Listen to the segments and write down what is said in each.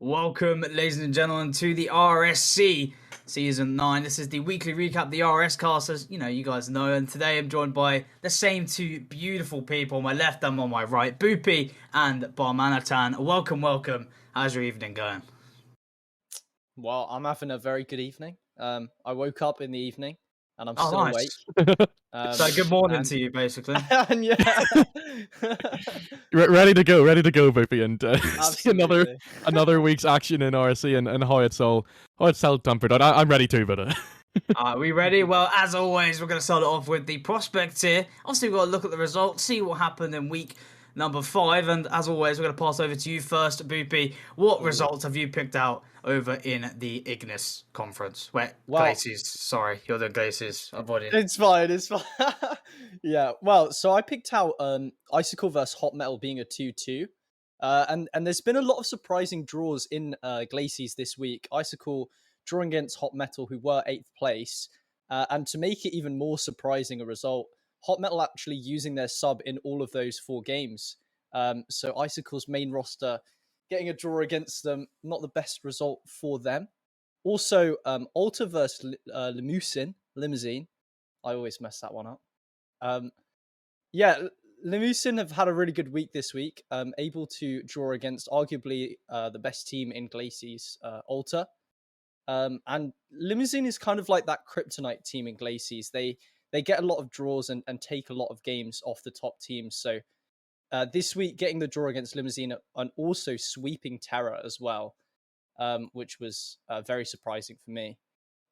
Welcome, ladies and gentlemen, to the RSC Season 9. This is the weekly recap of the RSCast, as you guys know, and today I'm joined by the same two beautiful people, on my left and on my right, Boopy and Barmanitan. Welcome. How's your evening going? Well, I'm having a very good evening. I woke up in the evening and I'm still nice. awake. So good morning to you, basically. And yeah, ready to go, Boopy, and see absolutely. another week's action in RSC and how it's all tempered. I'm ready too, but Are we ready? Well, as always, we're going to start it off with the prospects here. Obviously, we've got to look at the results, see what happened in week number 5, and as always, we're going to pass over to you first, Boopy. What results have you picked out over in the Ignis conference? Glaciers. Sorry, you're the Glaciers. Avoiding. It's fine. Yeah. Well, so I picked out Icicle versus Hot Metal being a 2-2. And there's been a lot of surprising draws in Glaciers this week. Icicle drawing against Hot Metal, who were 8th place. And to make it even more surprising a result, Hot Metal actually using their sub in all of those 4 games. So Icicle's main roster getting a draw against them, not the best result for them. Also, Alta versus Limousine. I always mess that one up. Limousine have had a really good week this week, able to draw against arguably the best team in Glaciers, Alta. And Limousine is kind of like that kryptonite team in Glaciers. They get a lot of draws and take a lot of games off the top teams. So this week, getting the draw against Limousine and also sweeping Terra as well, which was very surprising for me.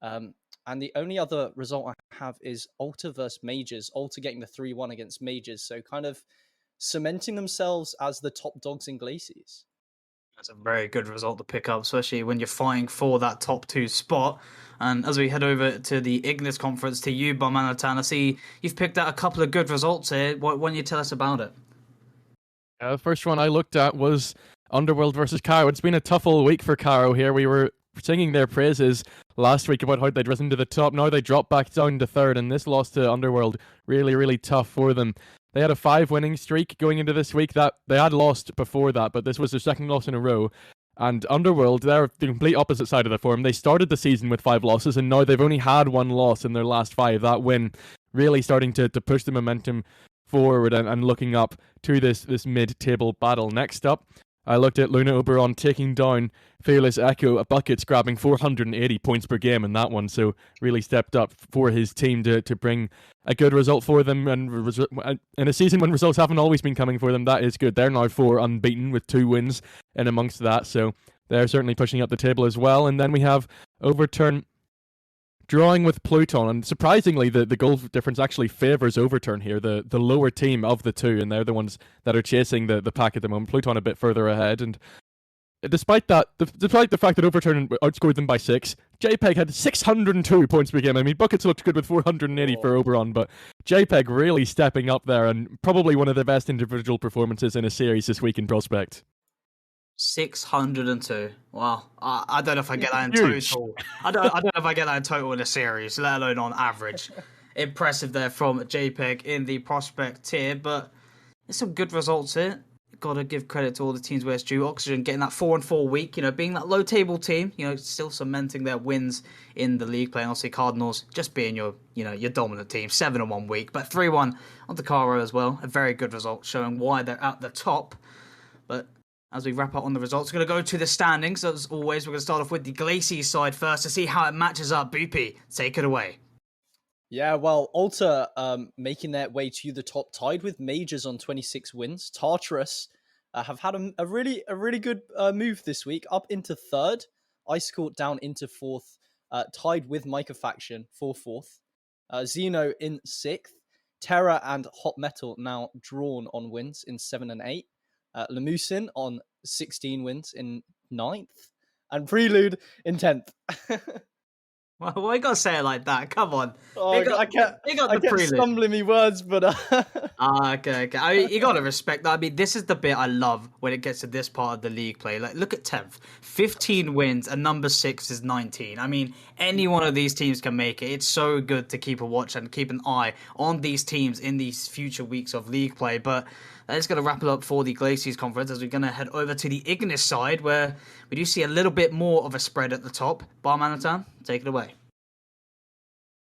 And the only other result I have is Alta versus Mages. Alta getting the 3-1 against Mages. So kind of cementing themselves as the top dogs in Glaciers. That's a very good result to pick up, especially when you're fighting for that top 2 spot. And as we head over to the Ignis conference, to you, Barmanitan, I see you've picked out a couple of good results here. Why don't you tell us about it? The first one I looked at was Underworld versus Cairo. It's been a tough all week for Cairo here. We were singing their praises last week about how they'd risen to the top. Now they dropped back down to 3rd, and this loss to Underworld really tough for them. They had a 5-winning streak going into this week. That they had lost before that, but this was their second loss in a row. And Underworld, they're the complete opposite side of the form. They started the season with 5 losses, and now they've only had 1 loss in their last 5. That win really starting to push the momentum forward and looking up to this mid-table battle. Next up, I looked at Luna Oberon taking down Fearless Echo, buckets grabbing 480 points per game in that one, so really stepped up for his team to bring a good result for them, and in a season when results haven't always been coming for them, that is good. They're now 4 unbeaten with 2 wins in amongst that, so they're certainly pushing up the table as well. And then we have Overturn drawing with Pluton, and surprisingly the goal difference actually favours Overturn here, the lower team of the 2, and they're the ones that are chasing the pack at the moment. Pluton a bit further ahead, and despite the fact that Overturn outscored them by 6, JPEG had 602 points per game. I mean, buckets looked good with 480 for Oberon, but JPEG really stepping up there, and probably one of the best individual performances in a series this week in Prospect. 602. Wow. I don't know if I get that in total. I don't know if I get that in total in a series, let alone on average. Impressive there from JPEG in the prospect tier, but there's some good results here. Gotta give credit to all the teams where it's due. Oxygen getting that 4-4 week, being that low table team, still cementing their wins in the league play. And obviously Cardinals just being your dominant team, 7-1 week, but 3-1 on the Cairo as well. A very good result showing why they're at the top. But as we wrap up on the results, we're going to go to the standings. As always, we're going to start off with the Glaciers side first to see how it matches up. Boopy, take it away. Yeah, well, Alta making their way to the top, tied with Mages on 26 wins. Tartarus have had a really good move this week, up into 3rd. Icicle down into 4th, tied with Micah Faction for 4th. Xeno in 6th. Terra and Hot Metal now drawn on wins in 7 and 8. Limousine on 16 wins in 9th, and Prelude in 10th. Well, why you gotta say it like that? Come on. I kept stumbling me words, but... Okay. You gotta respect that. I mean, this is the bit I love when it gets to this part of the league play. Like, look at 10th. 15 wins, and number 6 is 19. I mean, any one of these teams can make it. It's so good to keep a watch and keep an eye on these teams in these future weeks of league play. But That is going to wrap it up for the Glaciers conference as we're going to head over to the Ignis side where we do see a little bit more of a spread at the top. Barmanitan, take it away.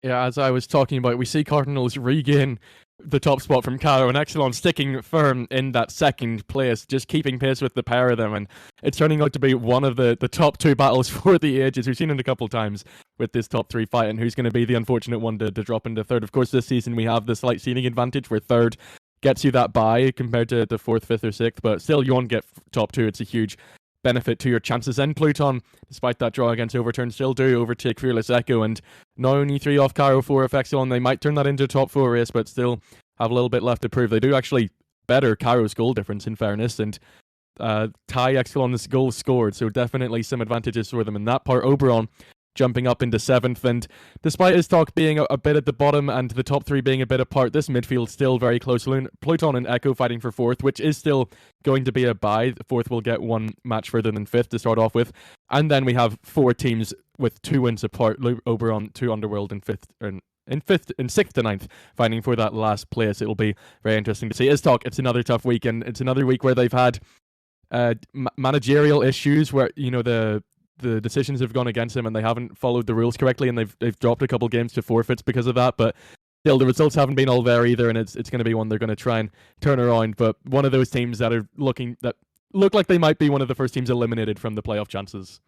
Yeah, as I was talking about, we see Cardinals regain the top spot from Cairo and Exelon sticking firm in that second place, just keeping pace with the pair of them. And it's turning out to be one of the top 2 battles for the ages. We've seen it a couple of times with this top 3 fight, and who's going to be the unfortunate one to drop into third. Of course, this season we have the slight seeding advantage where third gets you that bye compared to the 4th, 5th, or 6th, but still you won't get top 2. It's a huge benefit to your chances. And Pluton, despite that draw against Overturn, still do overtake Fearless Echo, and now only 3 off Cairo, 4 off Exelon. They might turn that into a top 4 race, but still have a little bit left to prove. They do actually better Cairo's goal difference, in fairness, and tie Exelon's goals scored, so definitely some advantages for them in that part. Oberon jumping up into 7th, and despite his talk being a bit at the bottom and the top 3 being a bit apart, this midfield still very close. Pluton and Echo fighting for 4th, which is still going to be a bye. 4th will get 1 match further than 5th to start off with, and then we have 4 teams with 2 wins apart. Oberon, 2 Underworld, and 6th to 9th fighting for that last place. It'll be very interesting to see. It's another tough week, and it's another week where they've had managerial issues where the decisions have gone against him and they haven't followed the rules correctly, and they've dropped a couple games to forfeits because of that. But still, the results haven't been all there either, and it's going to be one they're going to try and turn around. But one of those teams that look like they might be one of the first teams eliminated from the playoff chances.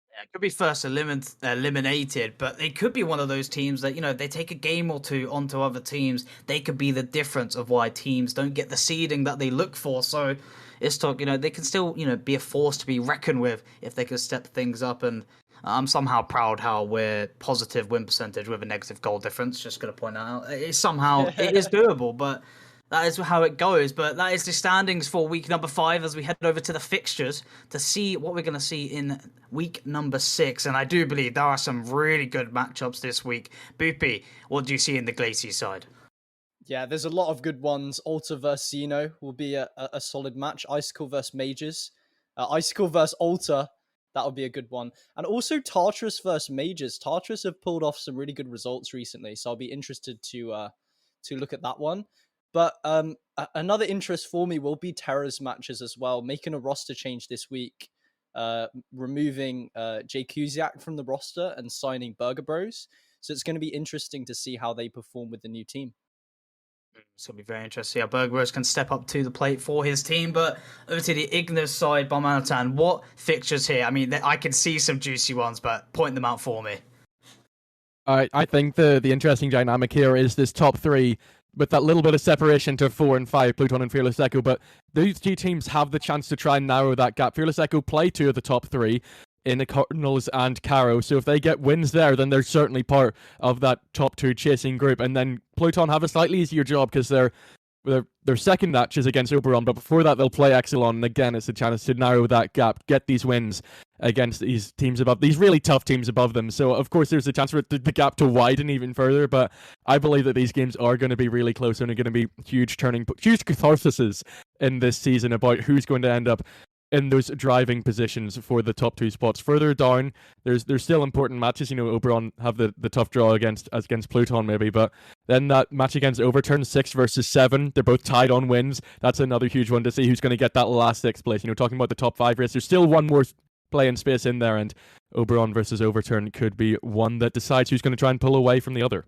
Yeah, it could be first eliminated, but they could be one of those teams that, they take a game or two onto other teams. They could be the difference of why teams don't get the seeding that they look for. So it's talk, they can still, be a force to be reckoned with if they can step things up. And I'm somehow proud how we're positive win percentage with a negative goal difference. Just going to point out, it is doable, but that is how it goes. But that is the standings for week number 5 as we head over to the fixtures to see what we're going to see in week number 6. And I do believe there are some really good matchups this week. Boopy, what do you see in the Glacier side? Yeah, there's a lot of good ones. Alta versus Xeno will be a solid match. Icicle versus Mages. Icicle versus Alta, that'll be a good one. And also Tartarus versus Mages. Tartarus have pulled off some really good results recently, so I'll be interested to look at that one. But another interest for me will be Terra's matches as well, making a roster change this week, removing Jay Kuziak from the roster and signing Burger Bros. So it's going to be interesting to see how they perform with the new team. It's going to be very interesting how Burger Bros can step up to the plate for his team. But over to the Ignis side, Barmanitan, what fixtures here? I mean, I can see some juicy ones, but point them out for me. I think the interesting dynamic here is this top 3 with that little bit of separation to 4 and 5, Pluton and Fearless Echo. But these 2 teams have the chance to try and narrow that gap. Fearless Echo play 2 of the top 3 in the Cardinals and Cairo. So if they get wins there, then they're certainly part of that top 2 chasing group. And then Pluton have a slightly easier job because their second match is against Oberon, but before that they'll play Exelon, and again it's a chance to narrow that gap, get these wins against these teams above, these really tough teams above them. So of course there's a chance for the gap to widen even further, but I believe that these games are going to be really close and are going to be huge catharsises in this season about who's going to end up in those driving positions for the top 2 spots. Further down, there's still important matches. Oberon have the tough draw against Pluton maybe, but then that match against Overturn, 6 versus 7, they're both tied on wins. That's another huge one to see who's going to get that last 6th place. Talking about the top 5 race, there's still one more playing space in there, and Oberon versus Overturn could be one that decides who's going to try and pull away from the other.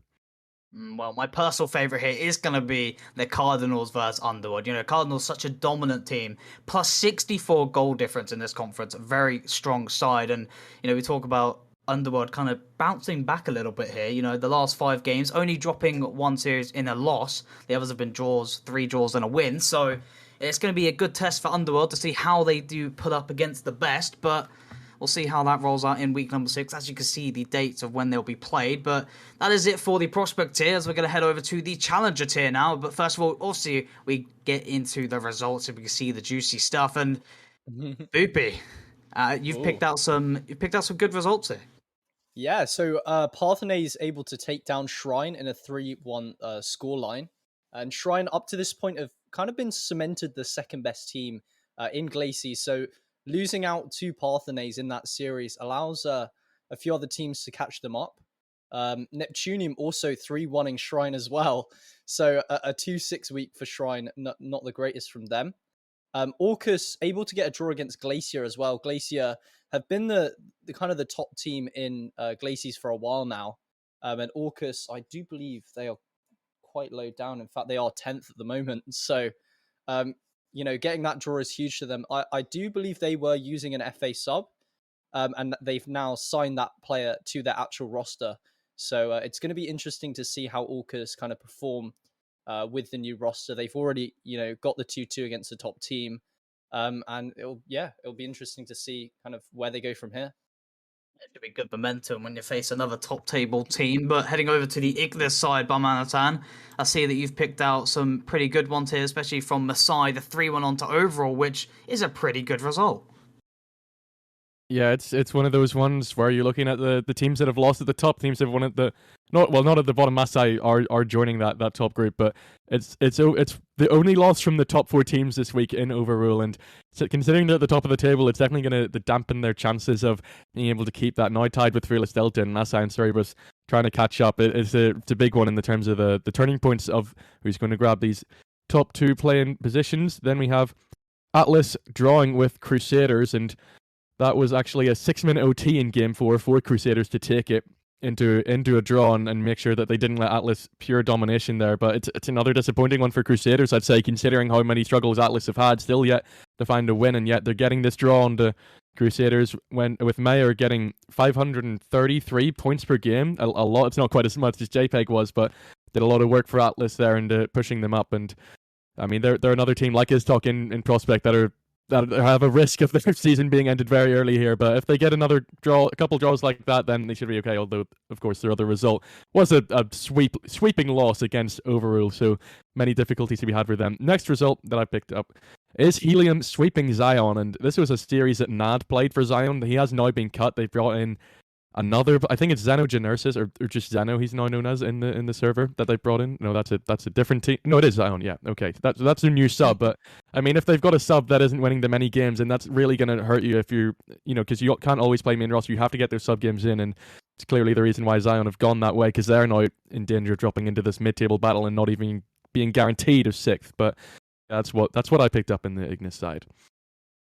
Well, my personal favourite here is going to be the Cardinals versus Underwood. Cardinals such a dominant team, plus 64 goal difference in this conference, a very strong side. And, we talk about Underwood kind of bouncing back a little bit here. The last 5 games, only dropping 1 series in a loss. The others have been draws, 3 draws and a win. So it's going to be a good test for Underworld to see how they do put up against the best. But we'll see how that rolls out in week number 6. As you can see, the dates of when they'll be played. But that is it for the prospect tier, as we're going to head over to the challenger tier now. But first of all, also, we get into the results so we can see the juicy stuff. And Boopy, you've picked out some good results here. Yeah, so Parthenay is able to take down Shrine in a 3-1 scoreline. And Shrine, up to this point, have kind of been cemented the second best team in Glaciers. So losing out to Parthenays in that series allows a few other teams to catch them up. Neptunium also 3-1ing Shrine as well. So a 2-6 week for Shrine, not the greatest from them. Orcus able to get a draw against Glacier as well. Glacier have been the kind of the top team in Glacies for a while now. And Orcus, I do believe they are quite low down. In fact, they are 10th at the moment. So, getting that draw is huge to them. I do believe they were using an FA sub, and they've now signed that player to their actual roster. So it's going to be interesting to see how Orcus kind of perform with the new roster. They've already, got the 2-2 against the top team. And it'll be interesting to see kind of where they go from here. It should be good momentum when you face another top table team. But heading over to the Ignis side, Barmanitan, I see that you've picked out some pretty good ones here, especially from Masai, the 3-1 onto Overall, which is a pretty good result. Yeah, it's one of those ones where you're looking at the teams that have lost at the top, teams that have won at the not at the bottom. Masai are joining that top group, but it's the only loss from the top 4 teams this week in Overrule, and considering they're at the top of the table, it's definitely going to dampen their chances of being able to keep that. Now tied with Fearless Delta, and Masai and Cerebus trying to catch up. It's a big one in the terms of the turning points of who's going to grab these top 2 playing positions. Then we have Atlas drawing with Crusaders, and that was actually a 6-minute OT in Game 4 for Crusaders to take it into a draw and make sure that they didn't let Atlas pure domination there. But it's another disappointing one for Crusaders, I'd say, considering how many struggles Atlas have had still yet to find a win, and yet they're getting this draw on the Crusaders with Mayer getting 533 points per game. A lot. It's not quite as much as JPEG was, but did a lot of work for Atlas there and pushing them up. And I mean, they're another team like Iztalk in Prospect that have a risk of their season being ended very early here, but if they get another draw, a couple draws like that, then they should be okay, although, of course, their other result was a sweeping loss against Overrule, so many difficulties to be had for them. Next result that I picked up is Helium sweeping Zion, and this was a series that Nad played for Zion. He has now been cut. They've brought in another, I think it's Xenogenesis, or just Zeno he's now known as in the server that they brought in. No, that's a different team. No, it is Zion, yeah. Okay, that's a new sub, but I mean, if they've got a sub that isn't winning them many games, then that's really going to hurt you if you're, because you can't always play main roster. You have to get those sub games in, and it's clearly the reason why Zion have gone that way, because they're now in danger of dropping into this mid-table battle and not even being guaranteed of 6th, but that's what I picked up in the Ignis side.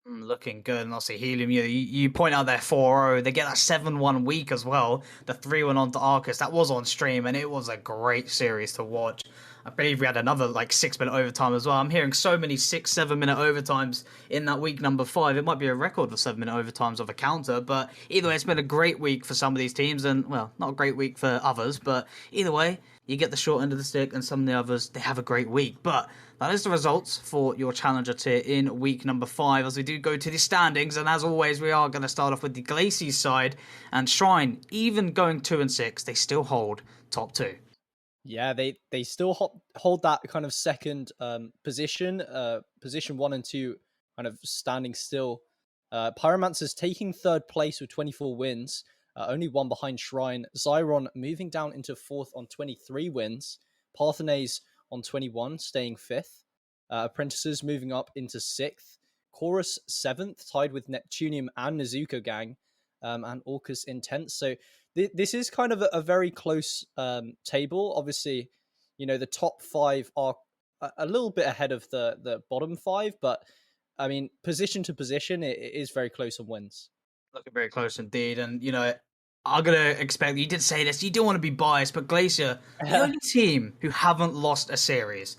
Looking good, and obviously Helium, you point out their 4-0, they get that 7-1 week as well, the 3-1 onto Arcus, that was on stream, and it was a great series to watch. I believe we had another 6-minute overtime as well. I'm hearing so many 6-7-minute overtimes in that week number 5. It might be a record of 7-minute overtimes of a counter, but either way, it's been a great week for some of these teams, and, well, not a great week for others, but either way, you get the short end of the stick, and some of the others, they have a great week. But that is the results for your Challenger tier in week number 5, as we do go to the standings. And as always, we are going to start off with the Glacies side. And Shrine, even going 2-6, they still hold top 2. Yeah, they still hold that kind of second position, position 1 and 2 kind of standing still. Pyromancer's taking 3rd place with 24 wins. Only 1 behind Shrine. Zyron moving down into 4th on 23 wins. Parthenase on 21, staying 5th. Apprentices moving up into 6th. Chorus 7th, tied with Neptunium and Nezuko Gang. And Orcus in 10th. So this is kind of a very close table. Obviously, the top 5 are a little bit ahead of the bottom 5. But, I mean, position to position, it is very close on wins. Looking very close indeed, and I'm gonna expect you did say this. You don't want to be biased, but Glacier, the only team who haven't lost a series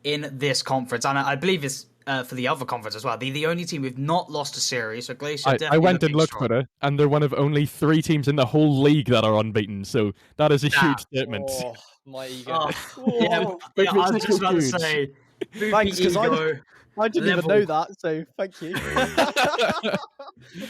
in this conference, and I believe it's for the other conference as well. The only team who've not lost a series. So Glacier. I went and looked for it, and they're one of only 3 teams in the whole league that are unbeaten. So that is a huge statement. Oh, my ego. Yeah, I was just about to say. Thanks, because I didn't even know that, so thank you.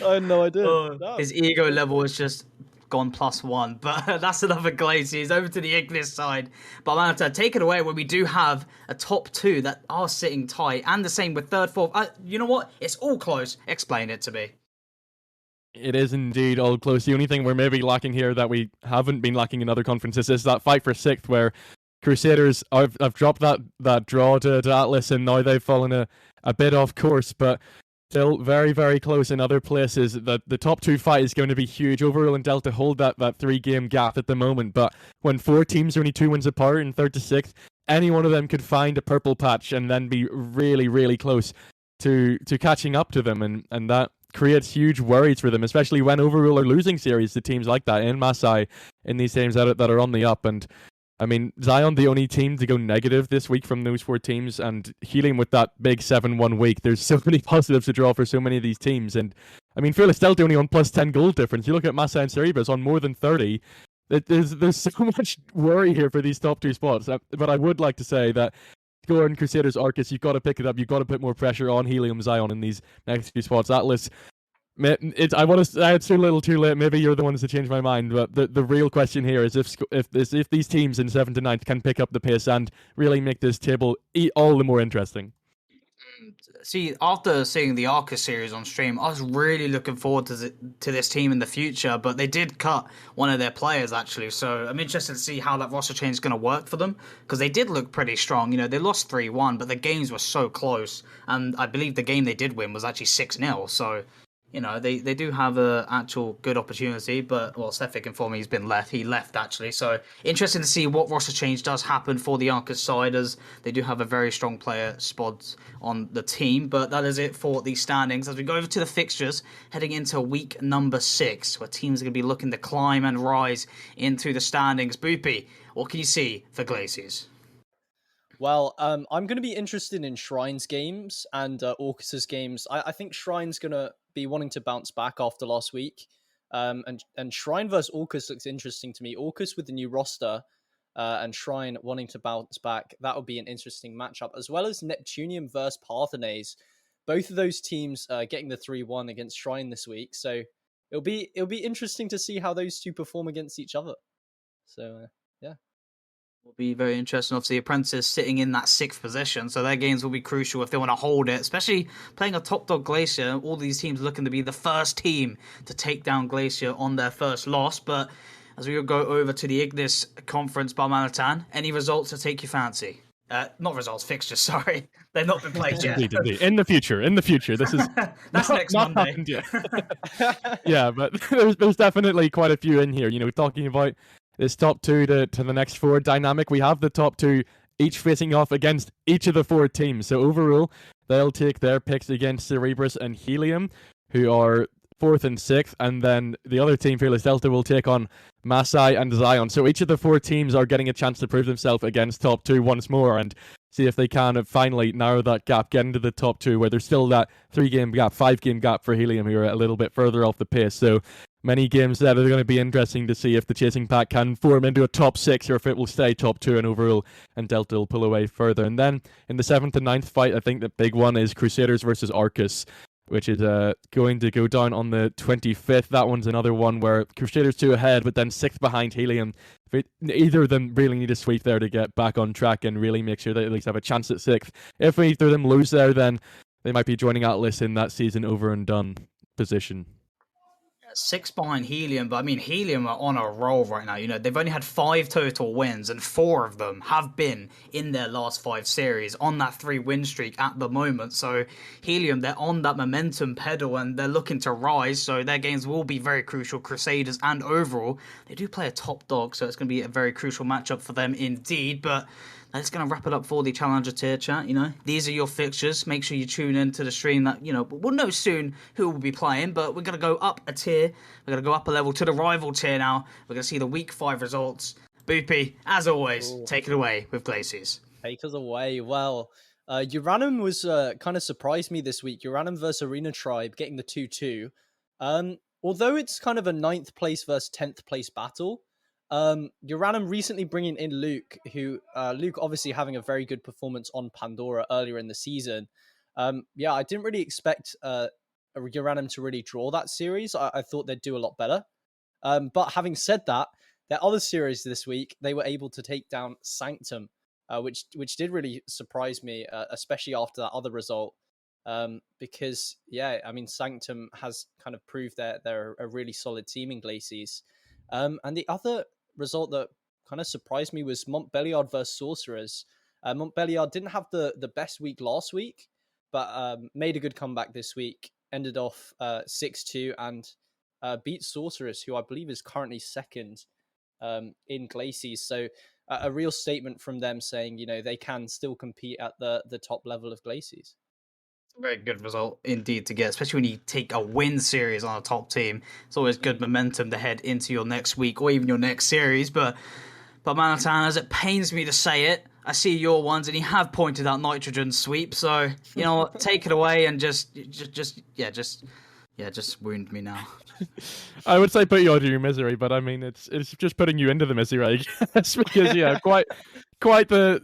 I had no idea. His ego level has just gone +1, but that's another Glacies. Over to the Ignis side. But I'm going to take it away where we do have a top 2 that are sitting tight, and the same with 3rd, 4th. You know what? It's all close. Explain it to me. It is indeed all close. The only thing we're maybe lacking here that we haven't been lacking in other conferences is that fight for 6th, where Crusaders have dropped that draw to Atlas, and now they've fallen a bit off course. But Still very, very close in other places. The top 2 fight is going to be huge. Overall and Delta hold that 3-game gap at the moment, but when 4 teams are only 2 wins apart in 3rd to 6th, any one of them could find a purple patch and then be really, really close to catching up to them, and that creates huge worries for them, especially when Overrule are losing series to teams like that in Masai, in these teams that are on the up. And I mean, Zion, the only team to go negative this week from those 4 teams, and Helium with that big 7-1 week. There's so many positives to draw for so many of these teams. And I mean, Fearless Delta only on plus 10 goal difference. You look at Massa and Cerebus on more than 30. There's so much worry here for these top 2 spots. But I would like to say that Scoring Crusaders Arcus, you've got to pick it up. You've got to put more pressure on Helium Zion in these next few spots. Atlas, I want to say it's too little too late. Maybe you're the ones to change my mind. But the real question here is if these teams in 7th to 9th can pick up the pace and really make this table all the more interesting. See, after seeing the Arcus series on stream, I was really looking forward to this team in the future, but they did cut one of their players, actually, so I'm interested to see how that roster change is going to work for them, because they did look pretty strong. You know, they lost 3-1, but the games were so close, and I believe the game they did win was actually 6-0, so... You know, they do have an actual good opportunity, but, well, Stefik informed me he left, actually. So, interesting to see what roster change does happen for the Arcus side, as they do have a very strong player spot on the team. But that is it for the standings. As we go over to the fixtures, heading into week number 6, where teams are going to be looking to climb and rise into the standings. Boopy, what can you see for Glaciers? Well, I'm going to be interested in Shrine's games and Orcus's games. I think Shrine's going to be wanting to bounce back after last week. And Shrine versus Orcus looks interesting to me. Orcus with the new roster and Shrine wanting to bounce back. That would be an interesting matchup, as well as Neptunium versus Parthenase. Both of those teams getting the 3-1 against Shrine this week. So it'll be interesting to see how those two perform against each other. So, yeah. Will be very interesting. Obviously, Apprentice sitting in that 6th position, so their games will be crucial if they want to hold it, especially playing a top dog Glacier. All these teams looking to be the first team to take down Glacier on their first loss. But as we go over to the Ignis Conference, Barmanitan, any results to take your fancy? Not results, fixtures, sorry. They've not been played yet. Indeed. In the future. This is that's next Monday. Yeah, but there's definitely quite a few in here. You know, talking about this top 2 to the next 4 dynamic. We have the top 2 each facing off against each of the 4 teams. So overall, they'll take their picks against Cerebrus and Helium, who are 4th and 6th, and then the other team, Fearless Delta, will take on Masai and Zion. So each of the 4 teams are getting a chance to prove themselves against top 2 once more and see if they can finally narrow that gap, get into the top 2, where there's still that 3-game gap, 5-game gap for Helium, who are a little bit further off the pace. So many games that are going to be interesting to see if the chasing pack can form into a top 6 or if it will stay top 2 and overall, and Delta will pull away further. And then in the 7th and 9th fight, I think the big one is Crusaders versus Arcus, which is going to go down on the 25th. That one's another one where Crusaders 2 ahead, but then 6th behind Helium. Either of them really need a sweep there to get back on track and really make sure they at least have a chance at 6th. If either of them lose there, then they might be joining Atlas in that season over and done position. 6 behind Helium, but I mean, Helium are on a roll right now. You know, they've only had 5 total wins, and 4 of them have been in their last 5 series on that 3-win streak at the moment. So Helium, they're on that momentum pedal and they're looking to rise, so their games will be very crucial. Crusaders and overall, they do play a top dog, so it's going to be a very crucial matchup for them indeed. But that's going to wrap it up for the Challenger tier chat. You know, these are your fixtures. Make sure you tune in to the stream. That, you know, we'll know soon who will be playing, but we're going to go up a tier. We're going to go up a level to the rival tier now. We're going to see the week 5 results. Boopy, as always, take it away with Glaciers. Take us away. Well, Uranum was kind of surprised me this week. Uranum versus Arena Tribe getting the 2-2. Although it's kind of a 9th place versus 10th place battle, Uranum recently bringing in Luke, who Luke obviously having a very good performance on Pandora earlier in the season. Yeah, I didn't really expect Uranum to really draw that series. I thought they'd do a lot better. But having said that, their other series this week, they were able to take down Sanctum, which did really surprise me, especially after that other result. Because, yeah, I mean, Sanctum has kind of proved that they're a really solid team in Glacies. And the other result that kind of surprised me was Montbelliard versus Sorcerers. Montbelliard didn't have the best week last week, but made a good comeback this week. Ended off 6-2 and beat Sorcerers, who I believe is currently second in Glacies. So a real statement from them saying, they can still compete at the top level of Glacies. Very good result indeed to get, especially when you take a win series on a top team. It's always good momentum to head into your next week or even your next series. But Barmanitan, as it pains me to say it, I see your ones, and you have pointed out Nitrogen sweep. So you know what, take it away and just wound me now. I would say put you out of your misery, but I mean it's just putting you into the misery, I guess, because quite the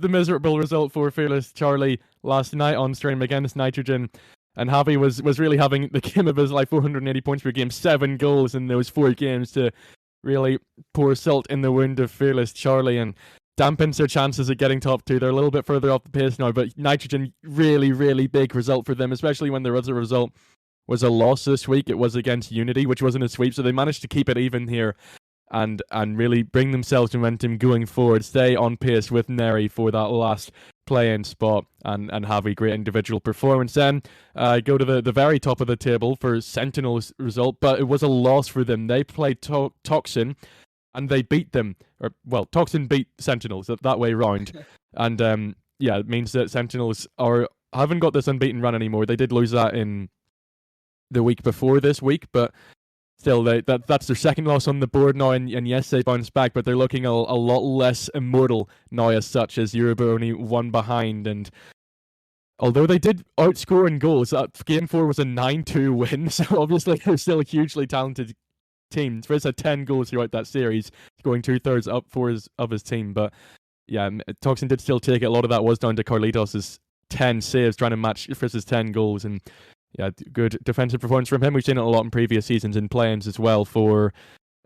miserable result for Fearless Charlie last night on stream against Nitrogen, and Javi was really having the game of his life. 480 points per game, 7 goals in those 4 games to really pour salt in the wound of Fearless Charlie and dampens their chances of getting top 2. They're a little bit further off the pace now, but Nitrogen, really, really big result for them, especially when their other result was a loss this week. It was against Unity, which wasn't a sweep, so they managed to keep it even here and really bring themselves momentum going forward, stay on pace with Neri for that last play-in spot, and have a great individual performance. Then go to the very top of the table for Sentinel's result, but it was a loss for them. They played Toxin, and they beat them. Toxin beat Sentinels, that way round. And it means that Sentinels haven't got this unbeaten run anymore. They did lose that in the week before this week, but still, that's their second loss on the board now, and yes, they bounced back, but they're looking a lot less immortal now as such, as Europe are only 1 behind, and although they did outscore in goals, Game 4 was a 9-2 win, so obviously they're still a hugely talented team. Frizz had 10 goals throughout that series, scoring 2/3 up for his team, but yeah, Toxin did still take it. A lot of that was down to Carlitos' 10 saves, trying to match Frizz's 10 goals, and yeah, good defensive performance from him. We've seen it a lot in previous seasons in play-ins as well. For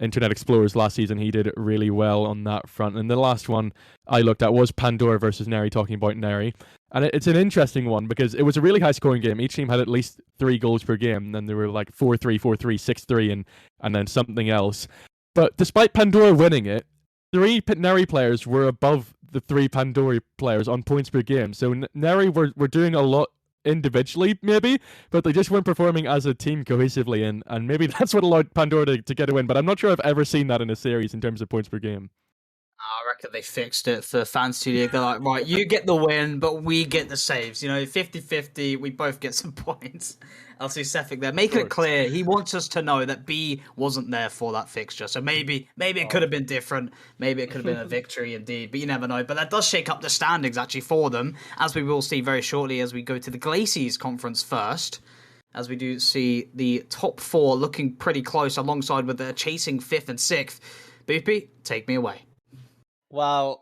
Internet Explorers last season, he did really well on that front. And the last one I looked at was Pandora versus Neri, talking about Neri. And it's an interesting one because it was a really high-scoring game. Each team had at least 3 goals per game. And then there were like 4-3, 4-3, 6-3, and then something else. But despite Pandora winning it, 3 Neri players were above the 3 Pandora players on points per game. So Neri were doing a lot individually, maybe, but they just weren't performing as a team cohesively, and maybe that's what allowed Pandora to get a win. But I'm not sure I've ever seen that in a series in terms of points per game. I reckon they fixed it for Fan Studio. They're like, right, you get the win, but we get the saves. 50-50, we both get some points. LC Cefic there, making it clear he wants us to know that B wasn't there for that fixture. So maybe it could have been different. Maybe it could have been a victory indeed, but you never know. But that does shake up the standings actually for them, as we will see very shortly as we go to the Glacies conference first. As we do see the top 4 looking pretty close alongside with the chasing 5th and 6th. Boopy, take me away. Wow.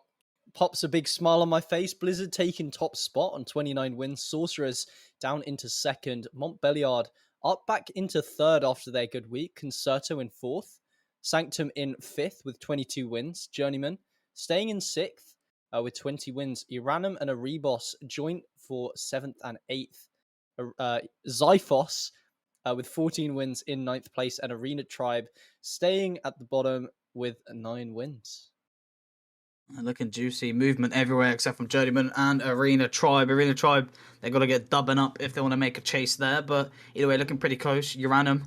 Pops a big smile on my face. Blizzard taking top spot on 29 wins. Sorcerers down into 2nd. Montbelliard up back into 3rd after their good week. Concerto in 4th. Sanctum in 5th with 22 wins. Journeyman staying in 6th with 20 wins. Iranum and Erebos joint for 7th and 8th. Zyphos with 14 wins in 9th place. And Arena Tribe staying at the bottom with 9 wins. Looking juicy. Movement everywhere except from Journeyman and Arena Tribe. Arena Tribe, they've got to get dubbing up if they want to make a chase there. But either way, looking pretty close. Uranum,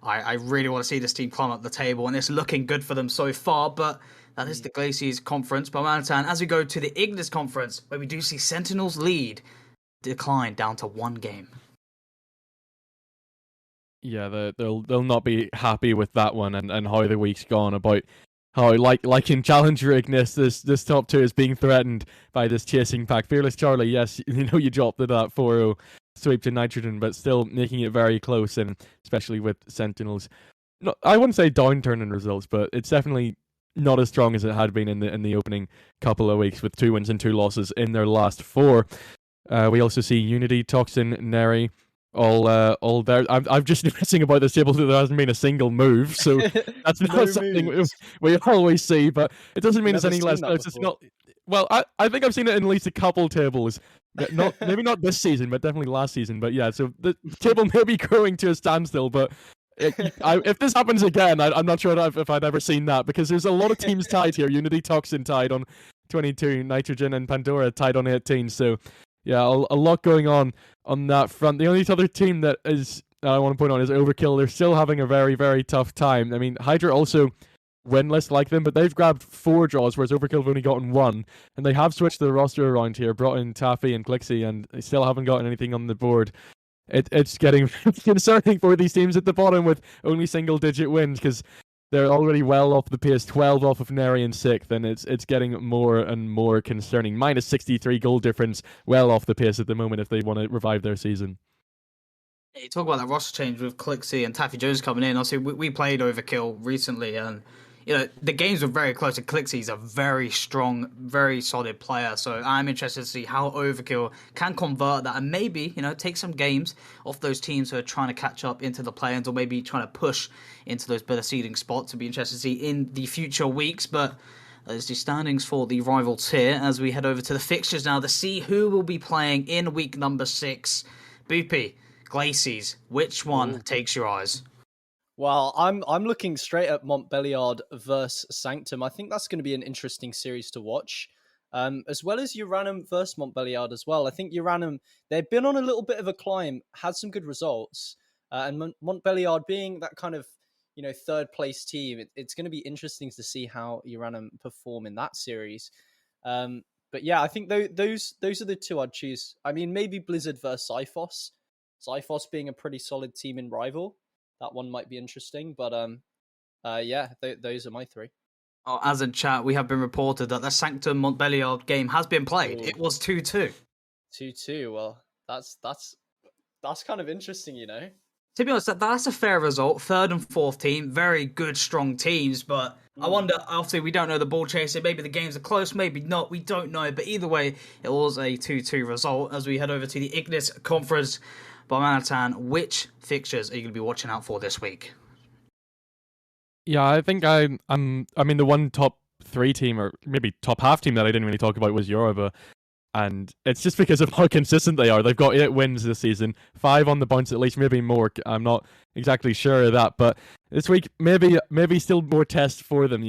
I really want to see this team climb up the table. And it's looking good for them so far. But that is the Glacies conference. Barmanitan, as we go to the Ignis conference, where we do see Sentinel's lead decline down to 1 game. Yeah, they'll not be happy with that one and how the week's gone about how, like in Challenger Ignis, this top 2 is being threatened by this chasing pack. Fearless Charlie, yes, you dropped it at 4-0 sweep to Nitrogen, but still making it very close, and especially with Sentinels. No, I wouldn't say downturn in results, but it's definitely not as strong as it had been in the opening couple of weeks, with 2 wins and 2 losses in their last 4. We also see Unity, Toxin, Neri, all there. I'm just noticing about this table that there hasn't been a single move, so that's not something we always see, but it doesn't mean it's any less close. It's not. Well, I think I've seen it in at least a couple tables. Maybe not this season, but definitely last season. But yeah, so the table may be growing to a standstill, but if this happens again, I'm not sure if I'd ever seen that, because there's a lot of teams tied here. Unity, Toxin tied on 22, Nitrogen and Pandora tied on 18, so Yeah, a lot going on that front. The only other team that is I want to point out is Overkill. They're still having a very, very tough time. I mean, Hydra also winless like them, but they've grabbed 4 draws, whereas Overkill have only gotten 1. And they have switched the roster around here, brought in Taffy and Clixie, and they still haven't gotten anything on the board. It's getting concerning for these teams at the bottom with only single-digit wins, because they're already well off the pace, 12 off of Neri in 6th, and it's getting more and more concerning. Minus 63 goal difference, well off the pace at the moment if they want to revive their season. You talk about that roster change with Clixie and Taffy Jones coming in. Obviously, we played Overkill recently, and the games were very close. And Clixie's a very strong, very solid player. So I'm interested to see how Overkill can convert that and maybe take some games off those teams who are trying to catch up into the play-ins, or maybe trying to push into those better seeding spots. To be interested to see in the future weeks, but. There's the standings for the rival tier as we head over to the fixtures now to see who will be playing in week number 6. Boopy, Glacies, which one takes your eyes? Well, I'm looking straight at Montbelliard versus Sanctum. I think that's going to be an interesting series to watch, as well as Uranum versus Montbelliard as well. I think Uranum, they've been on a little bit of a climb, had some good results, and Montbelliard being that kind of third place team, it's going to be interesting to see how Uranum perform in that series. But yeah, I think those are the two I'd choose. I mean, maybe Blizzard versus Xiphos. Xiphos being a pretty solid team in Rival, that one might be interesting. But yeah, those are my 3. Oh, as in chat, we have been reported that the Sanctum Montbelliard game has been played. Ooh. It was 2-2. 2-2. Well, that's kind of interesting, To be honest, that's a fair result. 3rd and 4th team, very good, strong teams. But I wonder, obviously, we don't know the ball chasing. Maybe the games are close, maybe not. We don't know. But either way, it was a 2-2 result as we head over to the Ignis Conference. Barmanitan, which fixtures are you going to be watching out for this week? Yeah, I think I mean, the one top 3 team, or maybe top half team that I didn't really talk about was Yoruba. And it's just because of how consistent they are. They've got 8 wins this season, 5 on the bounce at least, maybe more. I'm not exactly sure of that, but this week maybe still more tests for them.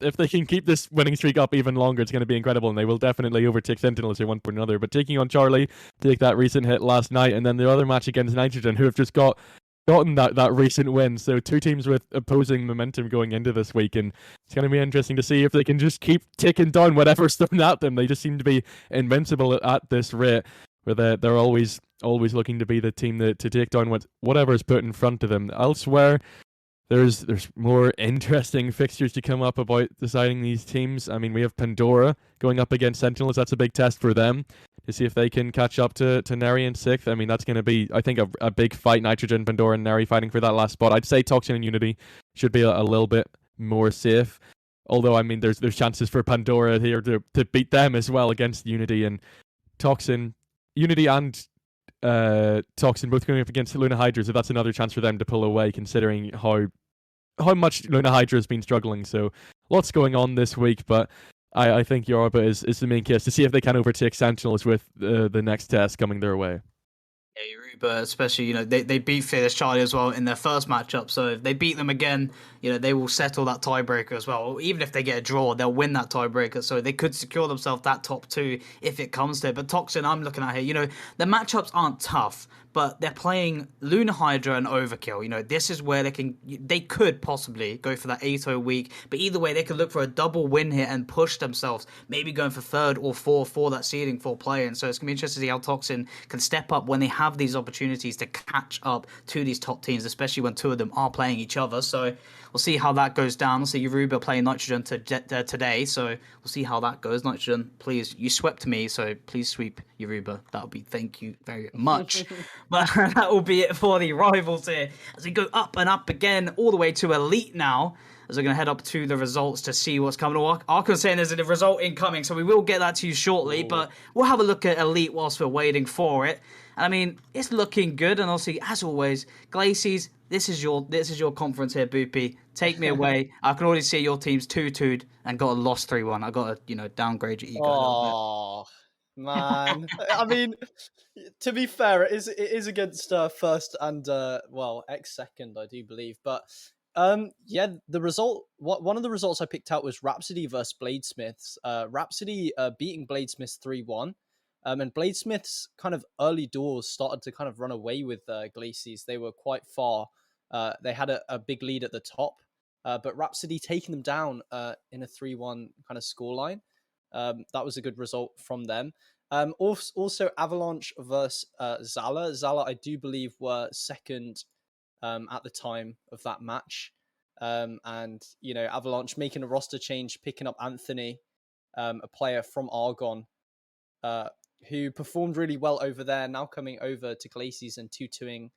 If they can keep this winning streak up even longer, it's going to be incredible, and they will definitely overtake Sentinels at one point or another. But taking on Charlie, take that recent hit last night, and then the other match against Nitrogen, who have just gotten that recent win. So 2 teams with opposing momentum going into this week, and it's going to be interesting to see if they can just keep taking down whatever's thrown at them. They just seem to be invincible at this rate, where they're always looking to be the team to take down whatever's put in front of them. Elsewhere, there's more interesting fixtures to come up about deciding these teams. I mean, we have Pandora going up against Sentinels. That's a big test for them to see if they can catch up to Neri in 6th. I mean, that's going to be, I think, a big fight. Nitrogen, Pandora, and Neri fighting for that last spot. I'd say Toxin and Unity should be a little bit more safe. Although, I mean, there's chances for Pandora here to beat them as well against Unity and Toxin. Unity and Toxin both going up against Luna Hydra, so that's another chance for them to pull away, considering how much Luna Hydra has been struggling. So lots going on this week, but I think Yoruba is the main case to see if they can overtake Sentinels with the next test coming their way. Yeah, Yoruba, especially, they beat Fearless Charlie as well in their first matchup. So if they beat them again, they will settle that tiebreaker as well. Even if they get a draw, they'll win that tiebreaker. So they could secure themselves that top 2 if it comes to it. But Toxin, I'm looking at here, the matchups aren't tough, but they're playing Luna Hydra and Overkill. This is where they could possibly go for that 8-0 week. But either way, they could look for a double win here and push themselves, maybe going for 3rd or 4th for that seeding for playing. So it's going to be interesting to see how Toxin can step up when they have these opportunities to catch up to these top teams, especially when 2 of them are playing each other. So we'll see how that goes down. We'll see Yoruba playing Nitrogen today, so we'll see how that goes. Nitrogen, please, you swept me, so please sweep Yoruba. That would be, thank you very much. But that will be it for the rivals here, as we go up and up again, all the way to Elite now, as we're going to head up to the results to see what's coming. Arkham saying there's a result incoming, so we will get that to you shortly, but we'll have a look at Elite whilst we're waiting for it. And I mean, it's looking good, and obviously, as always, Glacies, this is your conference here, Boopy. Take me away. I can already see your team's 2-2'd and got a loss 3-1. I got to, downgrade your ego a little bit. Man. I mean, to be fair, it is against first and ex-second, I do believe. But yeah, the result. One of the results I picked out was Rhapsody versus Bladesmiths. Rhapsody beating Bladesmiths 3-1. And Bladesmiths kind of early doors started to kind of run away with Glacies. They were quite far. They had a big lead at the top, but Rhapsody taking them down in a 3-1 kind of scoreline. That was a good result from them. Also, Avalanche versus Zala. Zala, I do believe, were second at the time of that match. And, you know, Avalanche making a roster change, picking up Anthony, a player from Argon, who performed really well over there, now coming over to Glacies and 2-2ing,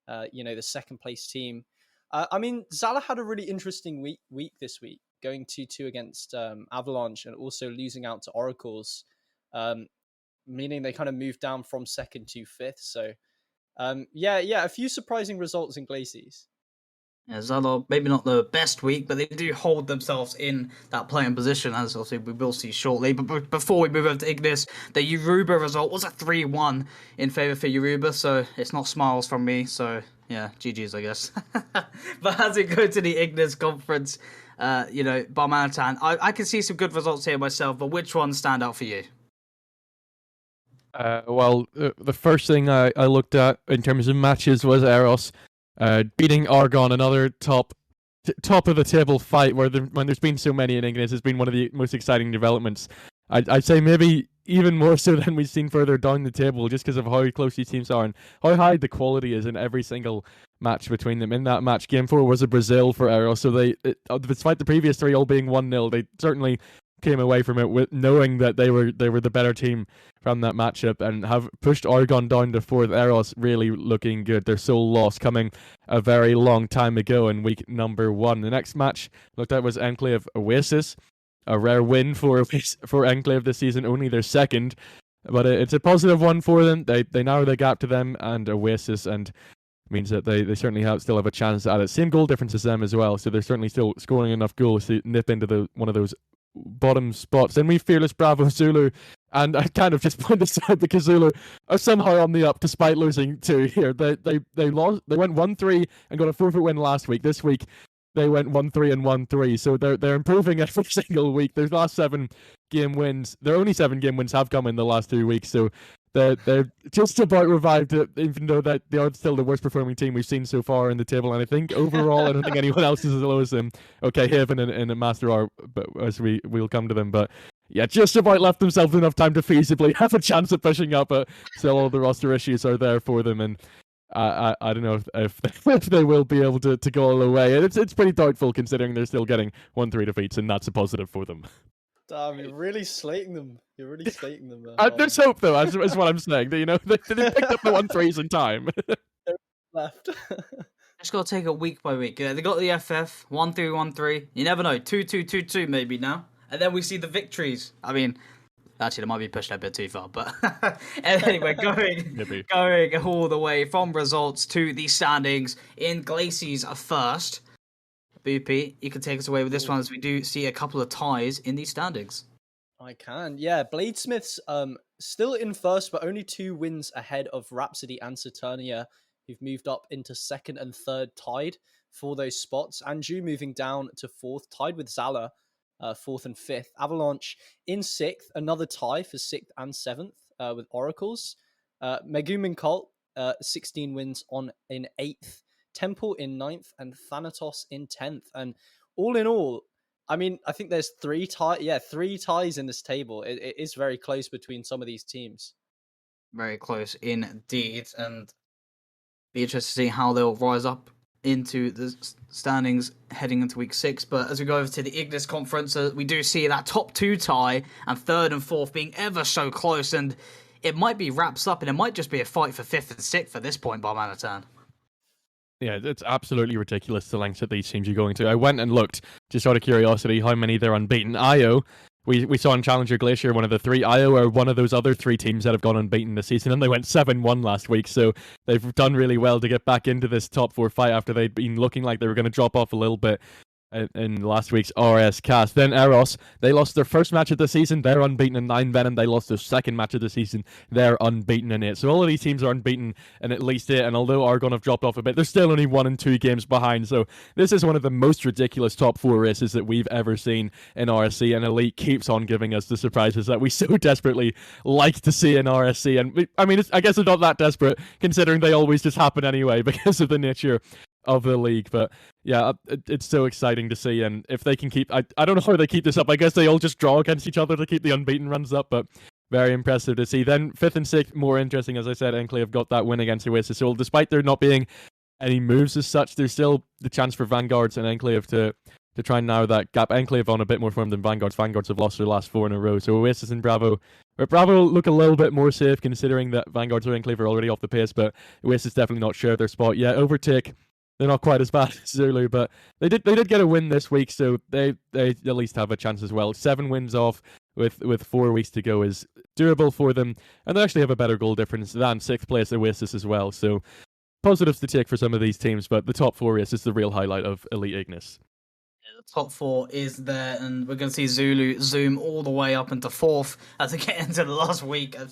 the second place team. I mean, Zala had a really interesting week this week, going 2-2 against Avalanche and also losing out to Oracles, meaning they kind of moved down from second to fifth. So, a few surprising results in Glacies. Yeah, Zala, maybe not the best week, but they do hold themselves in that playing position, as obviously we will see shortly. But before we move over to Ignis, the Yoruba result was a 3-1 in favour for Yoruba, so it's not smiles from me, so yeah, GG's, I guess. But as we go to the Ignis conference, Barmanitan, I can see some good results here myself, but which ones stand out for you? The first thing I looked at in terms of matches was Eros beating Argon, another top of the table fight when there's been so many in Ignis. Has been one of the most exciting developments. I'd say maybe even more so than we've seen further down the table, just because of how close these teams are and how high the quality is in every single match between them. In that match, Game 4 was a Brazil for Eros, so despite the previous 3 all being 1-0, they certainly came away from it with knowing that they were the better team from that matchup and have pushed Argon down to 4th. Eros really looking good. Their sole loss coming a very long time ago in week number 1. The next match looked at was Enclave Oasis, a rare win for Enclave this season, only their second, but it's a positive one for them. They narrow the gap to them and Oasis, and means that they certainly still have a chance at it. Same goal difference as them as well, so they're certainly still scoring enough goals to nip into one of those bottom spots. Then we Fearless Bravo Zulu, and I kind of just point this out because Zulu are somehow on the up despite losing 2 here. They went 1-3 and got a forfeit win last week. This week they went 1-3 and 1-3, so they're improving every single week. Their last 7 game wins, their only 7 game wins have come in the last 2 weeks, so they're just about revived, even though that they are still the worst performing team we've seen so far in the table. And I think overall, I don't think anyone else is as low as them. Okay, Haven and Master are, but as we'll come to them. But yeah, just about left themselves enough time to feasibly have a chance of pushing up. But still, all the roster issues are there for them, and I don't know if they will be able to go all the way. And it's pretty doubtful considering they're still getting 1-3 defeats, and that's a positive for them. Damn, you're really slating them. There's hope, though, as what I'm saying. They picked up the 1-3s in time. Left. Just got to take it week by week. They got the FF, 1-3, 1-3. You never know, 2-2, 2-2 maybe now. And then we see the victories. I mean, actually, they might be pushed a bit too far. But anyway, going all the way from results to the standings in Glacies first. Boopy, you can take us away with this one as we do see a couple of ties in these standings. I can, yeah. Bladesmiths still in first, but only 2 wins ahead of Rhapsody and Saturnia, who've moved up into second and third tied for those spots. Anju moving down to 4th, tied with Zala, 4th and 5th. Avalanche in 6th, another tie for 6th and 7th with Oracles. Megumin Cult, 16 wins in 8th. Temple in 9th and Thanatos in 10th. And all in all, I mean, I think there's 3 ties in this table. It is very close between some of these teams. Very close indeed. And be interested to see how they'll rise up into the standings heading into week 6. But as we go over to the Ignis conference, we do see that top 2 tie and 3rd and 4th being ever so close. And it might be wraps up and it might just be a fight for 5th and 6th at this point, Barmanitan. Yeah, it's absolutely ridiculous the lengths that these teams are going to. I went and looked, just out of curiosity, how many they're unbeaten. IO, we saw in Challenger Glacier, one of the 3. IO are one of those other 3 teams that have gone unbeaten this season, and they went 7-1 last week, so they've done really well to get back into this top 4 fight after they'd been looking like they were going to drop off a little bit in last week's RSCast. Then Eros, they lost their first match of the season. They're unbeaten in 9. Venom, they lost their second match of the season. They're unbeaten in 8. So all of these teams are unbeaten in at least 8. And although Argon have dropped off a bit, they're still only 1 and 2 games behind. So this is one of the most ridiculous top 4 races that we've ever seen in RSC. And Elite keeps on giving us the surprises that we so desperately like to see in RSC. And I guess they're not that desperate, considering they always just happen anyway because of the nature of the league. But yeah, it's so exciting to see. And if they can keep, I don't know how they keep this up. I guess they all just draw against each other to keep the unbeaten runs up, but very impressive to see. Then 5th and 6th, more interesting. As I said, Enclave got that win against Oasis. So despite there not being any moves as such, there's still the chance for Vanguards and Enclave to try and narrow that gap. Enclave on a bit more form than Vanguards. Vanguards have lost their last 4 in a row. So Oasis and Bravo look a little bit more safe, considering that Vanguards or Enclave are already off the pace, but Oasis definitely not sure of their spot. Yeah, Overtake, they're not quite as bad as Zulu, but they did get a win this week, so they at least have a chance as well. 7 wins off with 4 weeks to go is doable for them, and they actually have a better goal difference than 6th place Oasis as well. So positives to take for some of these teams, but the top 4 race is the real highlight of Elite Ignis. The top 4 is there, and we're going to see Zulu zoom all the way up into 4th as we get into the last week. I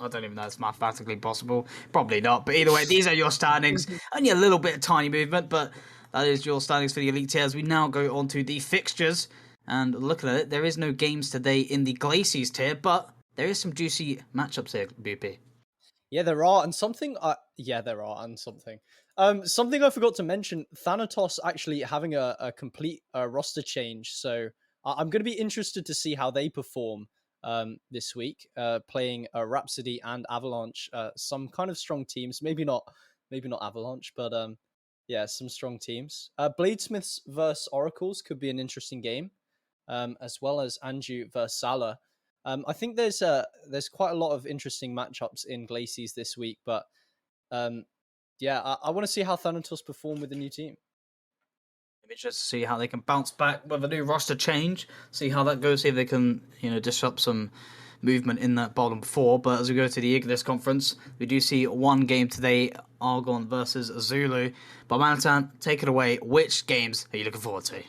don't even know if it's mathematically possible. Probably not. But either way, these are your standings. Only a little bit of tiny movement, but that is your standings for the Elite tier. As we now go on to the fixtures, and looking at it, there is no games today in the Glacies tier, but there is some juicy matchups here, Boopy. Yeah, there are, and something. Something I forgot to mention: Thanatos actually having a complete roster change. So I'm going to be interested to see how they perform this week, playing Rhapsody and Avalanche. Some kind of strong teams. Maybe not Avalanche, but yeah, some strong teams. Bladesmiths versus Oracles could be an interesting game, as well as Anju versus Salah. I think there's quite a lot of interesting matchups in Glacies this week, but yeah, I want to see how Thanatos perform with the new team. Maybe just see how they can bounce back with a new roster change, see how that goes, see if they can, disrupt some movement in that bottom 4. But as we go to the Ignis conference, we do see one game today, Argon versus Zulu. Barmanitan, take it away. Which games are you looking forward to?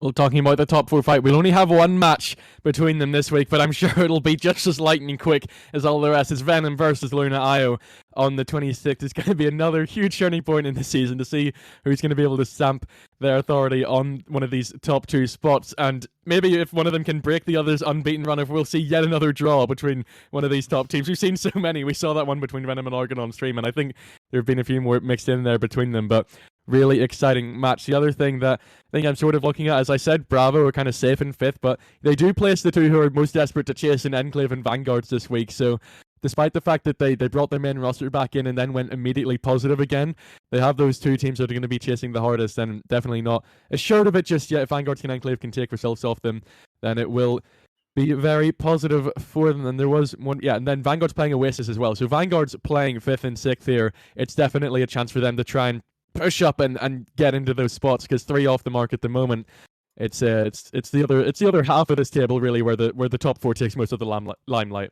Well, talking about the top 4 fight, we'll only have one match between them this week, but I'm sure it'll be just as lightning quick as all the rest. It's Venom versus Luna Io on the 26th. It's going to be another huge turning point in the season to see who's going to be able to stamp their authority on one of these top 2 spots. And maybe if one of them can break the other's unbeaten run, if we'll see yet another draw between one of these top teams. We've seen so many. We saw that one between Venom and Argon on stream, and I think there have been a few more mixed in there between them, but really exciting match. The other thing that I think I'm sort of looking at, as I said, Bravo are kind of safe in 5th, but they do place the 2 who are most desperate to chase in Enclave and Vanguards this week. So despite the fact that they brought their main roster back in and then went immediately positive again, they have those 2 teams that are going to be chasing the hardest, and definitely not assured of it just yet. If Vanguards and Enclave can take themselves off them, then it will be very positive for them. And there was one, and then Vanguard's playing Oasis as well. So Vanguard's playing 5th and 6th here. It's definitely a chance for them to try and push up and get into those spots, because 3 off the mark at the moment. It's the other half of this table really where the top 4 takes most of the limelight.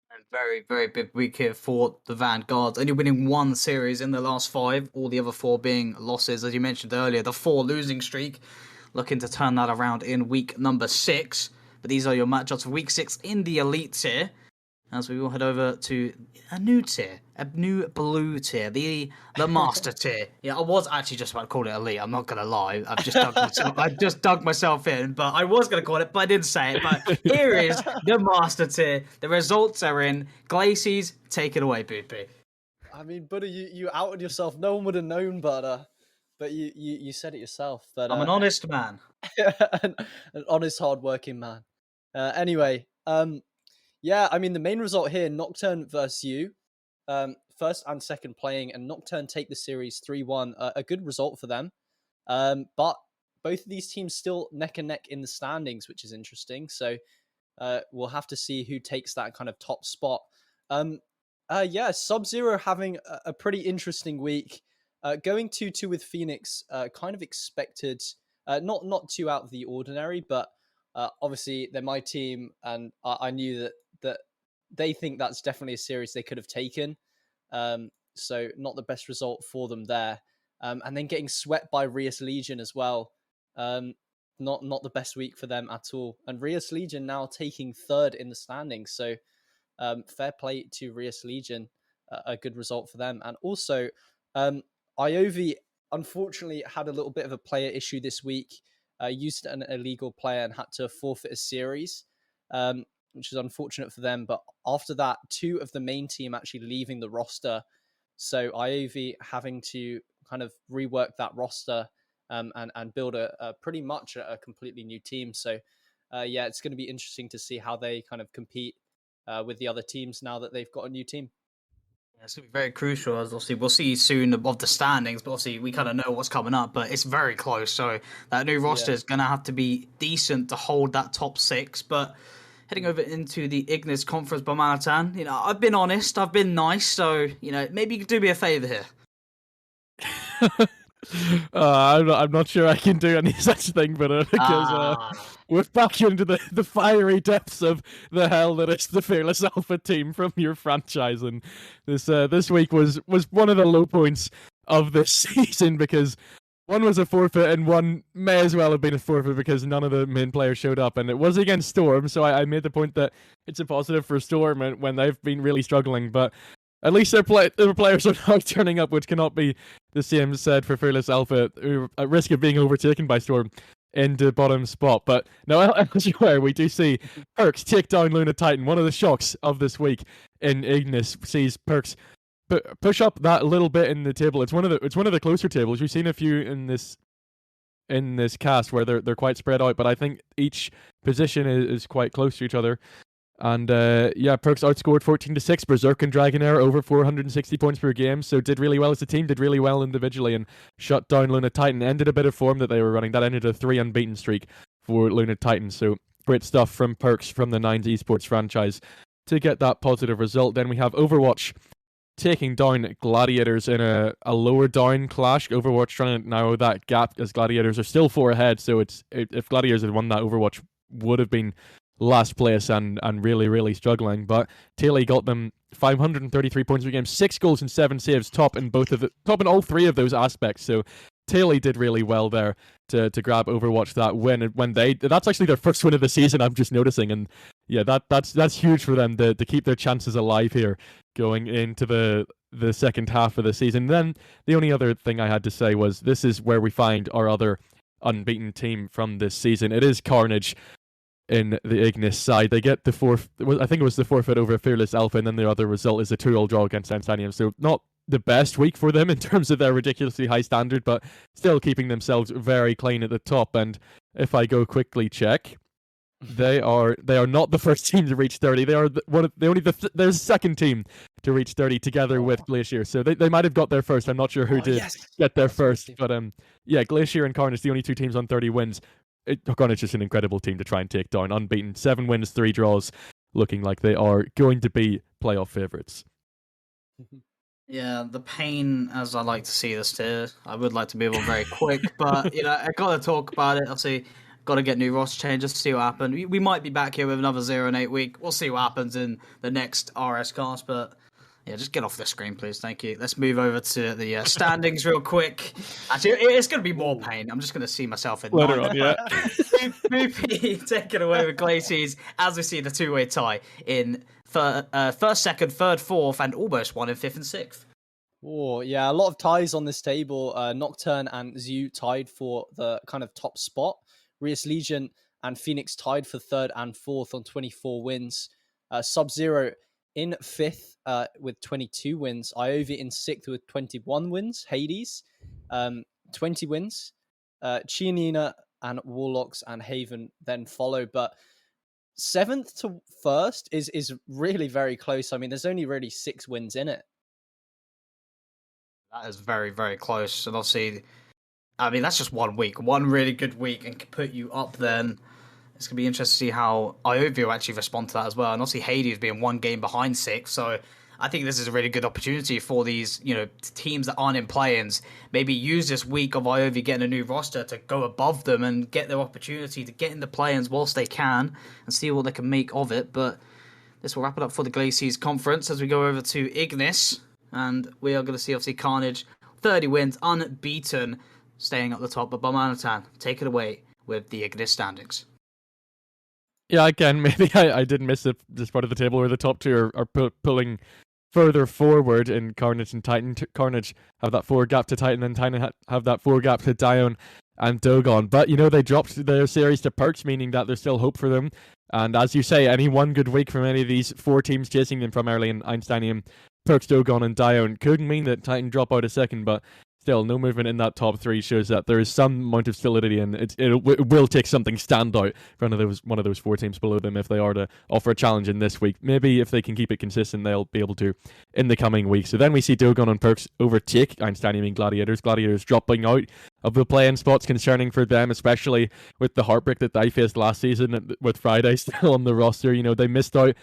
And very, very big week here for the Vanguards, only winning 1 series in the last 5, all the other 4 being losses. As you mentioned earlier, the 4 losing streak, looking to turn that around in week number 6. But these are your matchups for week 6 in the Elite tier. As we will head over to a new tier, a new blue tier, the master tier. Yeah, I was actually just about to call it Elite. I'm not gonna lie. I just dug myself in, but I was gonna call it, but I didn't say it. But here is the master tier. The results are in. Glacies, take it away, Boopy. I mean, buddy, you outed yourself. No one would have known, but you said it yourself. But I'm an honest man. an honest, hardworking man. Anyway, yeah, I mean, the main result here, Nocturne versus you. First and second playing, and Nocturne take the series 3-1. A good result for them. But both of these teams still neck and neck in the standings, which is interesting. So we'll have to see who takes that kind of top spot. Yeah, Sub-Zero having a pretty interesting week. Going 2-2 with Phoenix, kind of expected. Not too out of the ordinary, but obviously they're my team, and I knew that they think that's definitely a series they could have taken. So not the best result for them there. And then getting swept by Rias Legion as well. Not the best week for them at all. And Rias Legion now taking third in the standings. So fair play to Rias Legion, a good result for them. And also, Iovi unfortunately had a little bit of a player issue this week. Used an illegal player and had to forfeit a series, which is unfortunate for them. But after that, 2 of the main team actually leaving the roster. So Iovi having to kind of rework that roster and build a pretty much a completely new team. So it's going to be interesting to see how they kind of compete with the other teams now that they've got a new team. Yeah, it's going to be very crucial. As obviously, we'll see soon of the standings, but obviously we kind of know what's coming up, but it's very close. So that new roster is going to have to be decent to hold that top 6. But heading over into the Ignis Conference, Barmanitan, I've been honest, I've been nice, so, maybe you could do me a favour here. I'm not sure I can do any such thing, but because we're back into the fiery depths of the hell that is the Fearless Alpha team from your franchise, and this week was one of the low points of this season, because one was a forfeit and one may as well have been a forfeit because none of the main players showed up, and it was against Storm, so I made the point that it's a positive for Storm when they've been really struggling, but at least their players are not turning up, which cannot be the same said for Fearless Alpha, who are at risk of being overtaken by Storm in the bottom spot. But no, elsewhere we do see Perks take down Luna Titan. One of the shocks of this week in Ignis sees Perks push up that little bit in the table. It's one of the closer tables. We've seen a few in this cast where they're quite spread out, but I think each position is quite close to each other. And Perks outscored 14-6. Berserk and Dragonair over 460 points per game, so did really well as a team, did really well individually, and shut down Luna Titan. Ended a bit of form that they were running. That ended a 3 unbeaten streak for Luna Titan. So great stuff from Perks from the Nines Esports franchise to get that positive result. Then we have Overwatch taking down Gladiators in a lower down clash. Overwatch trying to narrow that gap as Gladiators are still 4 ahead. So if Gladiators had won that, Overwatch would have been last place and really, really struggling. But Taylor got them 533 points per game, 6 goals and 7 saves, top in all 3 of those aspects. So Taylor did really well there to grab Overwatch that win. And that's actually their first win of the season, I'm just noticing. And yeah, that's huge for them to keep their chances alive here going into the second half of the season. Then the only other thing I had to say was this is where we find our other unbeaten team from this season. It is Carnage in the Ignis side. They get the I think it was the forfeit over Fearless Alpha, and then the other result is a 2-2 draw against Enstanium. So not the best week for them in terms of their ridiculously high standard, but still keeping themselves very clean at the top. And if I go quickly check, they are not the first team to reach 30. They are the second team to reach 30 together with Glacier. So they might have got there first. I'm not sure who did get there first, but Glacier and Carnage, the only 2 teams on 30 wins. Carnage is just an incredible team to try and take down. Unbeaten, 7 wins, 3 draws, looking like they are going to be playoff favourites. Yeah, the pain, as I like to see this tier, I would like to move on very quick, but I got to talk about it. Obviously, got to get new roster changes to see what happens. We might be back here with another 0-8 week. We'll see what happens in the next RSCast, but yeah, just get off the screen, please. Thank you. Let's move over to the standings real quick. Actually, it's going to be more pain. I'm just going to see myself in later on, yeah. Boopy taking away with Glaciers as we see the 2-way tie in first, second, third, fourth, and almost one in fifth and sixth. Oh, yeah, a lot of ties on this table. Nocturne and Zoo tied for the kind of top spot. Rias Legion and Phoenix tied for third and fourth on 24 wins. Sub-Zero in fifth with 22 wins. Iovi in sixth with 21 wins. Hades, 20 wins. Chianina and Warlocks and Haven then follow. But seventh to first is really very close. I mean, there's only really 6 wins in it. That is very, very close. And obviously, I mean, that's just 1 week. One really good week and can put you up then. It's going to be interesting to see how Iovi will actually respond to that as well. And obviously Hades being 1 game behind 6. So I think this is a really good opportunity for these, teams that aren't in play-ins. Maybe use this week of Iovi getting a new roster to go above them and get their opportunity to get in the play-ins whilst they can and see what they can make of it. But this will wrap it up for the Glaciers conference as we go over to Ignis. And we are going to see, obviously, Carnage, 30 wins, unbeaten. staying at the top. But Barmanitan, take it away with the Ignis standings. Yeah, again, maybe I did miss this part of the table where the top two are pulling further forward in Carnage and Titan. Carnage have that 4 gap to Titan, and Titan have that 4 gap to Dion and Dogon. But, they dropped their series to Perks, meaning that there's still hope for them. And as you say, any one good week from any of these 4 teams chasing them primarily in Einsteinium, Perks, Dogon, and Dion could mean that Titan drop out a second, but still, no movement in that top 3 shows that there is some amount of solidity, and it will take something stand out for one of those 4 teams below them if they are to offer a challenge in this week. Maybe if they can keep it consistent, they'll be able to in the coming weeks. So then we see Dogon and Perks overtake Einsteinium and Gladiators. Gladiators dropping out of the play-in spots, concerning for them, especially with the heartbreak that they faced last season with Friday still on the roster. They missed out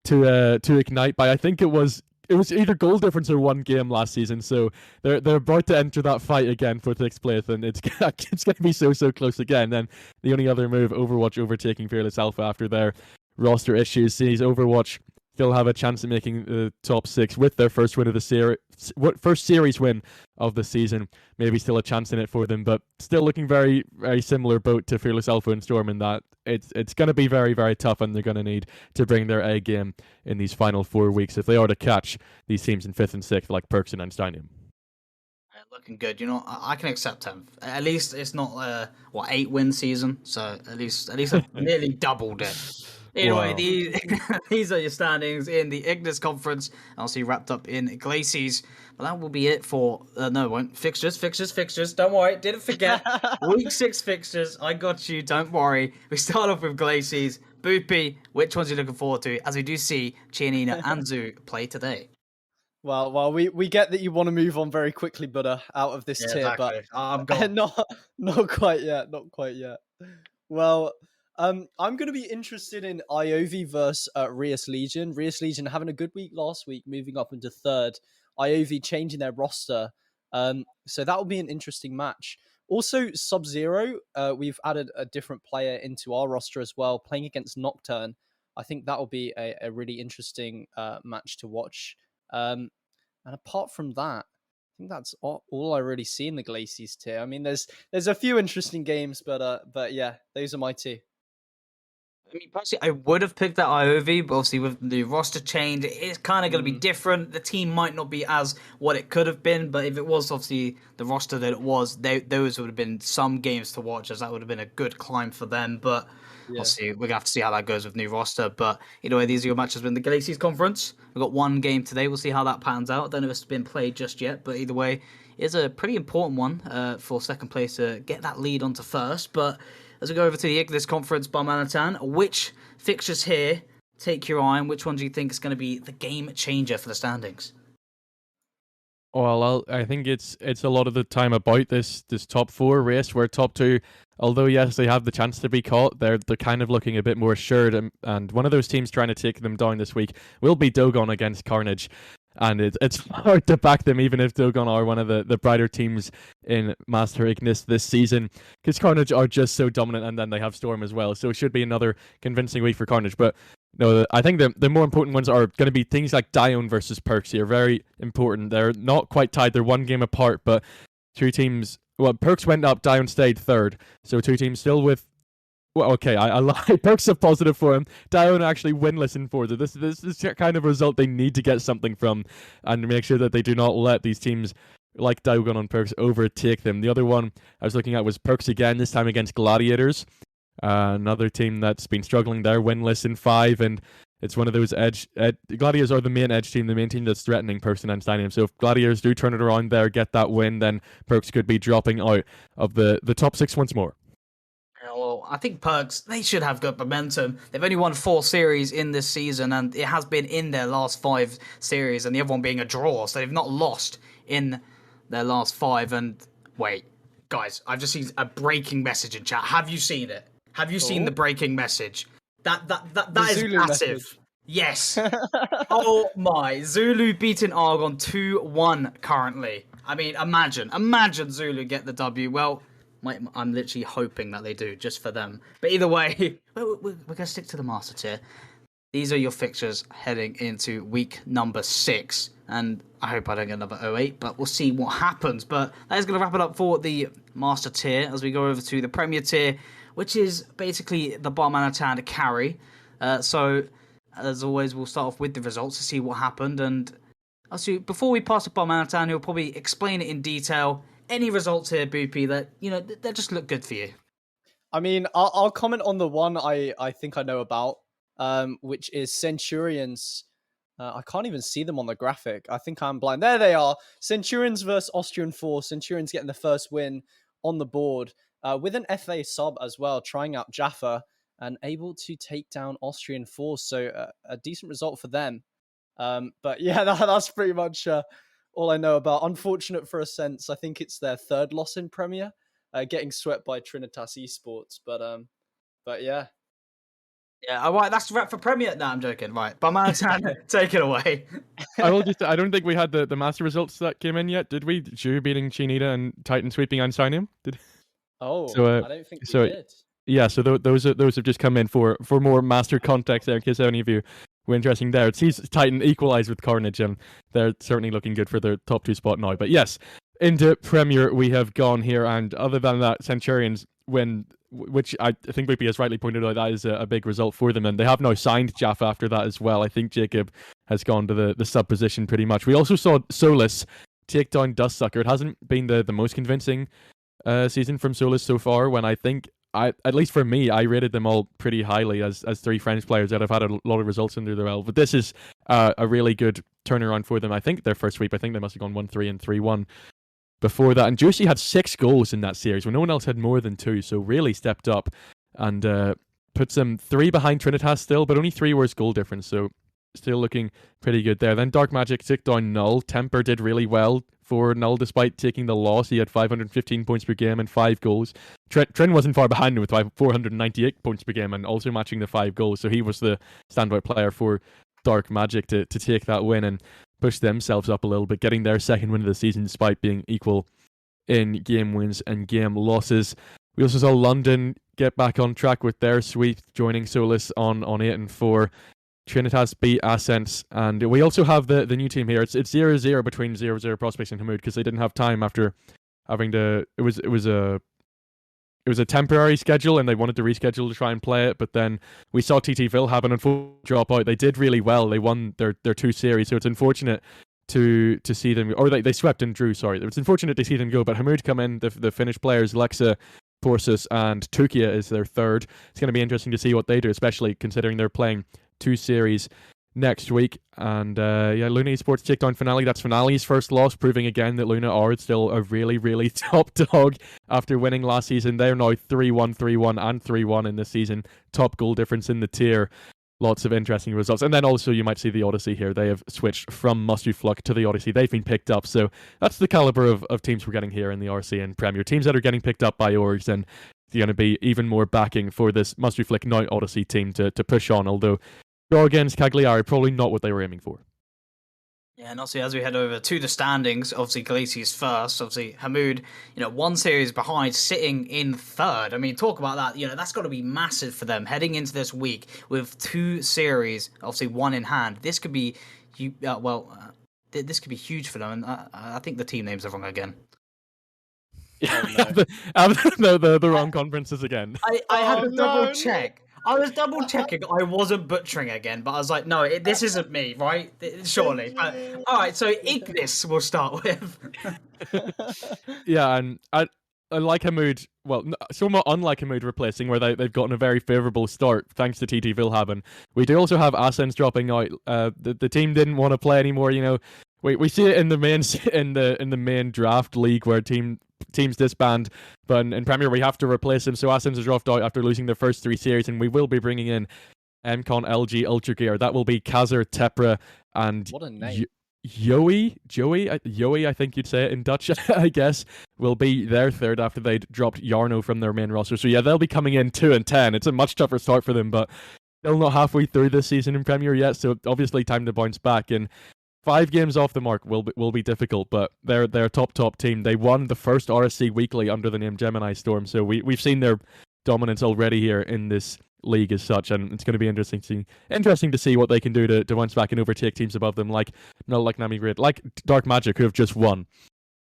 to Ignite by, I think it was either goal difference or 1 game last season, so they're about to enter that fight again for 6th place, and it's going to be so close again. Then the only other move, Overwatch overtaking Fearless Alpha after their roster issues, sees Overwatch still have a chance of making the top 6 with their first win of the first series win of the season. Maybe still a chance in it for them, but still looking very, very similar boat to Fearless Alpha and Storm in that it's going to be very, very tough, and they're going to need to bring their A game in these final 4 weeks if they are to catch these teams in 5th and 6th like Perks and Einsteinium. Looking good. I can accept 10th. At least it's not 8-win season, so at least I've nearly doubled it. Anyway, wow. These are your standings in the Ignis Conference. I'll see wrapped up in Glacies. But that will be it for... no, it won't. Fixtures. Don't worry. Didn't forget. Week 6 fixtures. I got you. Don't worry. We start off with Glacies. Boopy, which ones are you looking forward to? As we do see Chianina and Zoo play today. Well, we get that you want to move on very quickly, Buddha, out of this tier, exactly. but I'm gone. Not quite yet. Well... I'm going to be interested in Iov versus Rias Legion. Rias Legion having a good week last week, moving up into 3rd. Iov changing their roster. So that will be an interesting match. Also, Sub-Zero, we've added a different player into our roster as well, playing against Nocturne. I think that will be a really interesting match to watch. And apart from that, I think that's all I really see in the Glacies tier. I mean, there's a few interesting games, but yeah, those are my 2. I mean, personally, I would have picked that IOV, but obviously with the roster change, it's kind of going to be different. The team might not be as what it could have been, but if it was obviously the roster that it was, those would have been some games to watch, as that would have been a good climb for them. But obviously, we're going to have to see how that goes with new roster. But either way, these are your matches in the Glacies Conference. We've got 1 game today. We'll see how that pans out. I don't know if it's been played just yet, but either way, it's a pretty important one for 2nd place to get that lead onto 1st. But as we go over to the Ignis Conference, Barmanitan, which fixtures here take your eye, and which one do you think is going to be the game changer for the standings? Well, I think it's a lot of the time about this top 4 race where top 2, although yes, they have the chance to be caught, they're kind of looking a bit more assured, and one of those teams trying to take them down this week will be Dogon against Carnage. And it's hard to back them, even if Dogon are one of the brighter teams in Master Ignis this season, because Carnage are just so dominant, and then they have Storm as well, so it should be another convincing week for Carnage. But no, I think the more important ones are going to be things like Dion versus Perks here, very important. They're not quite tied, they're 1 game apart, but 2 teams... Well, Perks went up, Dion stayed 3rd, so 2 teams still with... Well, okay, I lied. Perks are positive for him. Dion actually winless in Forza. This is the kind of result they need to get something from, and make sure that they do not let these teams like Dogon and Perks overtake them. The other one I was looking at was Perks again, this time against Gladiators. Another team that's been struggling there, winless in 5, and it's one of those Gladiators are the main edge team, the main team that's threatening Perks and Einsteinium. So if Gladiators do turn it around there, get that win, then Perks could be dropping out of the top 6 once more. Well, I think Perks, they should have good momentum. They've only won 4 series in this season, and it has been in their last 5 series, and the other one being a draw, so they've not lost in their last 5. And wait, guys, I've just seen a breaking message in chat. Have you seen it? Have you seen the breaking message? That is Zulu massive. message. Yes. Oh my. Zulu beating Argon 2-1 currently. I mean, imagine Zulu get the W. Well, I'm literally hoping that they do, just for them. But either way, we're going to stick to the Master tier. these are your fixtures heading into week number 6. And I hope I don't get another 08, but we'll see what happens. But that is going to wrap it up for the Master tier as we go over to the Premier tier, which is basically the Barmanitan carry. So, as always, we'll start off with the results to see what happened. And also, before we pass to Barmanitan, who'll probably explain it in detail, any results here, Boopy, that, that just look good for you? I mean, I'll comment on the one I think I know about, which is Centurions. I can't even see them on the graphic. I think I'm blind. There they are. Centurions versus Austrian Force. Centurions getting the first win on the board with an FA sub as well, trying out Jaffa and able to take down Austrian Force. So a decent result for them. But yeah, that's pretty much all I know about. Unfortunate for a sense. I think it's their third loss in Premier, getting swept by Trinitas Esports. But yeah. Yeah, all right, that's a wrap for Premier. No, I'm joking. Right, Barmanitan, take it away. I don't think we had the master results that came in yet, did we? Ju beating Chinita and Titan sweeping Unsignum? Did? Oh, so, I don't think we did. Yeah, so those have just come in for more master context there, in case any of you were interested there. It sees Titan equalise with Carnage, and they're certainly looking good for their top 2 spot now. But yes, into Premier we have gone here, and other than that, Centurions win, which I think Boopy has rightly pointed out, that is a big result for them, and they have now signed Jaffa after that as well. I think Jacob has gone to the sub position pretty much. We also saw Solas take down Dustsucker. It hasn't been the most convincing season from Solas so far, when I think, at least for me, I rated them all pretty highly as 3 French players that have had a lot of results under their belt. But this is a really good turnaround for them. I think their first sweep, I think they must have gone 1-3 and 3-1 before that. And Juicy had 6 goals in that series when no one else had more than 2, so really stepped up and puts them 3 behind Trinitas still, but only 3 worse goal difference, so still looking pretty good there. Then Dark Magic took down Null. Temper did really well for Null despite taking the loss. He had 515 points per game and 5 goals. Trin wasn't far behind him with 498 points per game and also matching the 5 goals, so he was the standout player for Dark Magic to take that win and push themselves up a little bit, getting their second win of the season despite being equal in game wins and game losses. We also saw London get back on track with their sweep, joining Solas on 8 and 4. Trinitas beat Ascents, and we also have the new team here. It's 0-0 between 0-0 Prospects and Hamoud because they didn't have time after having to. It was a temporary schedule, and they wanted to reschedule to try and play it. But then we saw TTville have an unfortunate dropout. They did really well. They won their 2 series, so it's unfortunate to see them, or they swept and drew. Sorry, it's unfortunate to see them go. But Hamoud come in. The Finnish players Lexa, Porsus, and Tukia is their third. It's going to be interesting to see what they do, especially considering they're playing 2 series next week. And Luna Esports take down Finale. That's Finale's first loss, proving again that Luna are still a really, really top dog after winning last season. They're now 3-1, 3-1, and 3-1 in this season. Top goal difference in the tier. Lots of interesting results. And then also you might see the Odyssey here. They have switched from Must-Do Fluck to the Odyssey. They've been picked up. So that's the caliber of teams we're getting here in the RC and Premier. Teams that are getting picked up by orgs, and there's going to be even more backing for this Must-Do Flick now Odyssey team to push on, although draw against Cagliari, probably not what they were aiming for. Yeah, and obviously as we head over to the standings, obviously Galici's first, obviously Hamoud, 1 series behind, sitting in 3rd. I mean, talk about that, that's got to be massive for them heading into this week with 2 series, obviously 1 in hand. This could be, this could be huge for them, and I think the team names are wrong again. The wrong conferences again. I had to double check. I was double checking I wasn't butchering again, but I was like, no, this isn't me, right? Surely. But, all right, so Ignis we'll start with. Yeah, and I like Hamoud, well, somewhat unlike Hamoud replacing, where they've gotten a very favourable start thanks to TT Vilhaben. We do also have Ascens dropping out. The team didn't want to play anymore. We see it in the main draft league where teams disband, but in Premier we have to replace them. So Ascens has dropped out after losing their first 3 series, and we will be bringing in MCon LG Ultra Gear. That will be Kazar, Tepra, and what a name. Joey, I think you'd say it in Dutch, I guess, will be their 3rd after they'd dropped Yarno from their main roster. So yeah, they'll be coming in 2 and 10. It's a much tougher start for them, but still not halfway through this season in Premier yet, so obviously time to bounce back. And 5 games off the mark will be difficult, but they're a top team. They won the first RSC Weekly under the name Gemini Storm, so we've seen their dominance already here in this league as such, and it's going to be interesting to see what they can do to bounce back and overtake teams above them, like Nami Grid, like Dark Magic, who have just won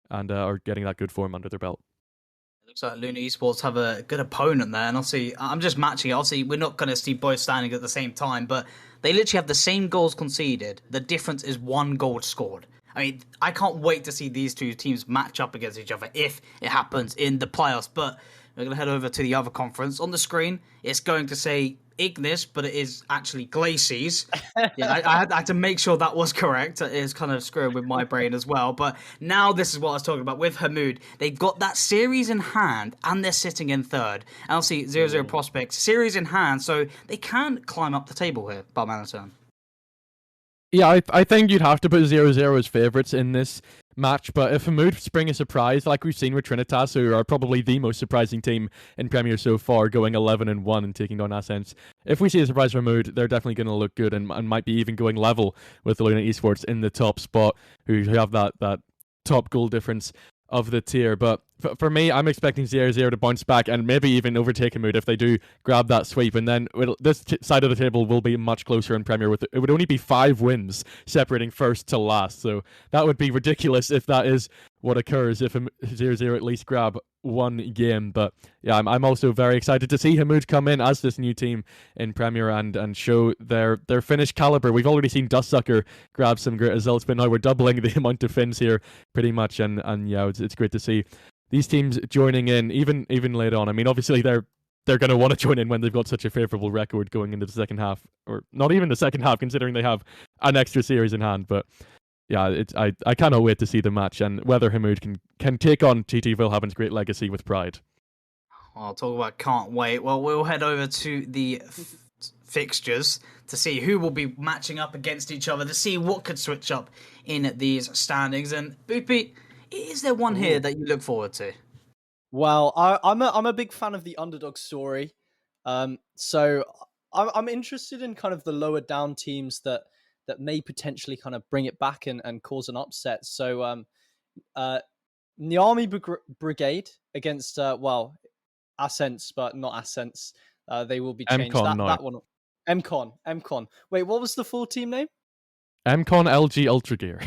and are getting that good form under their belt. Looks like Luna Esports have a good opponent there, and obviously I'm just matching it. Obviously, we're not going to see both standing at the same time, but they literally have the same goals conceded. The difference is 1 goal scored. I mean, I can't wait to see these two teams match up against each other if it happens in the playoffs. But we're going to head over to the other conference. On the screen, it's going to say Ignis, but it is actually Glacies. Yeah, I had to make sure that was correct. It is kind of screwing with my brain as well. But now this is what I was talking about with Hamoud. They've got that series in hand, and they're sitting in third. And obviously, 0-0 prospects, series in hand, so they can climb up the table here, Barmanitan. Yeah, I think you'd have to put 0-0 as favourites in this match, but if Hamoud spring a surprise, like we've seen with Trinitas, who are probably the most surprising team in Premier so far, going 11-1 and taking down Ascents, if we see a surprise from Hamoud, they're definitely going to look good and might be even going level with the Luna Esports in the top spot, who have that top goal difference of the tier. But for me, I'm expecting 0-0 to bounce back and maybe even overtake Hamoud if they do grab that sweep. And then this side of the table will be much closer in Premier. It would only be 5 wins separating first to last. So that would be ridiculous if that is what occurs, if 0-0 at least grab 1 game. But yeah, I'm also very excited to see Hamoud come in as this new team in Premier and show their Finnish caliber. We've already seen Dustsucker grab some great results, but now we're doubling the amount of Finns here pretty much. And yeah, it's great to see these teams joining in even later on. I mean, obviously they're going to want to join in when they've got such a favourable record going into the second half, or not even the second half, considering they have an extra series in hand. But yeah, I cannot wait to see the match and whether Hamoud can take on TT Vilhaven's great legacy with pride. I'll talk about can't wait. Well, we'll head over to the fixtures to see who will be matching up against each other, to see what could switch up in these standings. And Boopy, is there one here that you look forward to? Well, I'm a big fan of the underdog story. So I'm interested in kind of the lower down teams that may potentially kind of bring it back and cause an upset. So the Army Brigade against Ascents, but not Ascents. They will be changed. That one. MCon. Wait, what was the full team name? MCon LG Ultra Gear.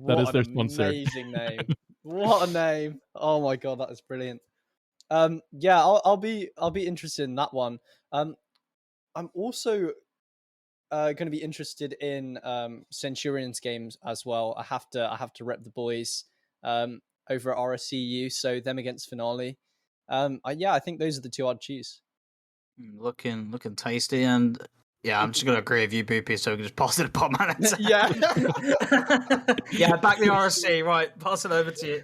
That is their sponsor. Amazing name. What a name. Oh my god, that is brilliant. Yeah, I'll be interested in that one. I'm also going to be interested in Centurions games as well. I have to rep the boys over at RSCEU, so them against Finale. I think those are the 2 I'd choose. Looking tasty, and yeah, I'm just going to agree with you, Boopy, so we can just pass it to Barmanitan. Yeah. Yeah, back the RSC, right, pass it over to you.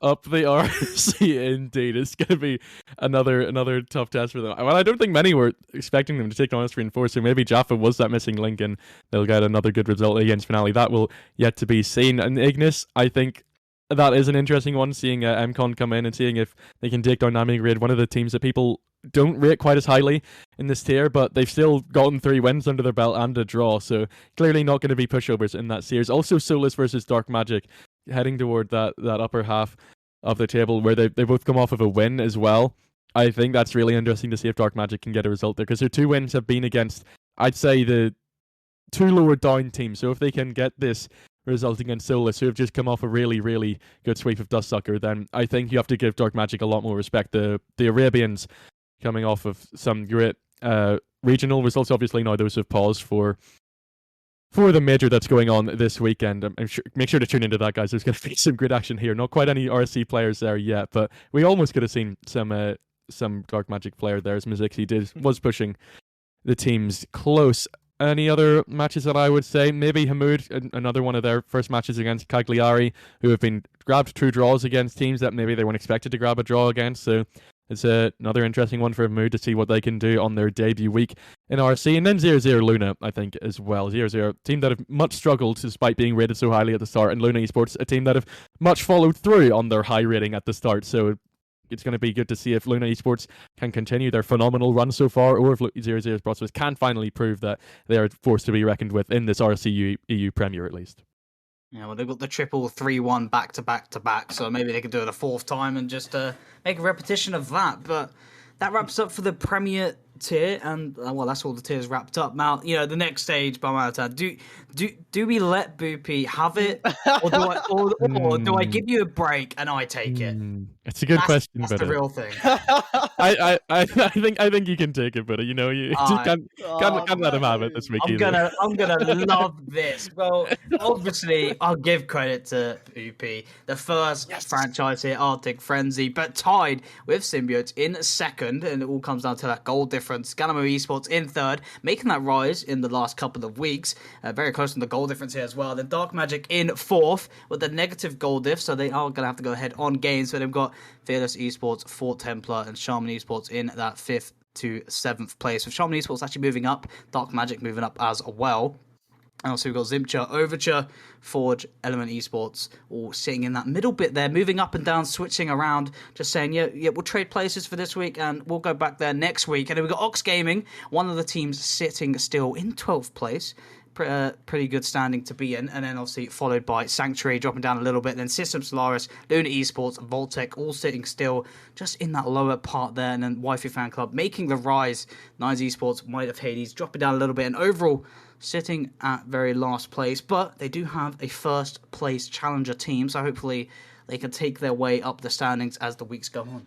Up the RSC indeed. It's going to be another tough test for them. Well, I don't think many were expecting them to take on S3 so maybe Jaffa was that missing link and they'll get another good result against Finale. That will yet to be seen. And Ignis, I think that is an interesting one, seeing MCon come in and seeing if they can take down Nami Grid, one of the teams that people don't rate quite as highly in this tier, but they've still gotten 3 wins under their belt and a draw, so clearly not going to be pushovers in that series. Also, Solas versus Dark Magic, heading toward that upper half of the table where they both come off of a win as well. I think that's really interesting to see if Dark Magic can get a result there, because their 2 wins have been against, I'd say, the 2 lower down teams. So if they can get this result against Solas, who have just come off a really, really good sweep of Dustsucker, then I think you have to give Dark Magic a lot more respect. The Arabians coming off of some great regional results. Obviously now those have paused for the major that's going on this weekend. Make sure to tune into that, guys. There's going to be some great action here. Not quite any RSC players there yet, but we almost could have seen some Dark Magic player there, as Mizixi was pushing the teams close. Any other matches that I would say? Maybe Hamoud, another one of their first matches against Cagliari, who have been grabbed 2 draws against teams that maybe they weren't expected to grab a draw against. So it's another interesting one for Hamoud to see what they can do on their debut week in RSC. And then 0-0 Luna, I think, as well. 0-0, team that have much struggled despite being rated so highly at the start. And Luna Esports, a team that have much followed through on their high rating at the start. So it's going to be good to see if Luna Esports can continue their phenomenal run so far, or if 0-0's prospects can finally prove that they are forced to be reckoned with in this RSCEU Premier, at least. Yeah, well, they've got the triple 3-1 back to back, so maybe they could do it a 4th time and just make a repetition of that. But that wraps up for the Premier tier, and well, that's all the tiers wrapped up. Now, the next stage, Barmanitan. Do we let Boopy have it, or do I give you a break and I take it? It's a good question, that's but the real thing. I think you can take it, but you can't let him have it this week either. I'm gonna love this. Well, obviously, I'll give credit to Boopy, the first franchise here, Arctic Frenzy, but tied with Symbiotes in second, and it all comes down to that goal difference. Ganamo Esports in third, making that rise in the last couple of weeks, very close to the goal difference here as well. Then Dark Magic in fourth with the negative goal diff, so they are gonna have to go ahead on games. So they've got Fearless Esports, Fort Templar, and Shaman Esports in that 5th to 7th place. With Shaman Esports actually moving up, Dark Magic moving up as well. And also we've got Zimcha, Overture, Forge, Element Esports, all sitting in that middle bit there, moving up and down, switching around, just saying, yeah, we'll trade places for this week and we'll go back there next week. And then we've got Ox Gaming, one of the teams sitting still in 12th place. Pretty good standing to be in, and then obviously followed by Sanctuary dropping down a little bit, then System Solaris, Luna Esports, Voltec all sitting still just in that lower part there, and then Waifu Fan Club making the rise. Nines Esports, Might of Hades dropping down a little bit, and overall sitting at very last place, but they do have a first place challenger team, so hopefully they can take their way up the standings as the weeks go on.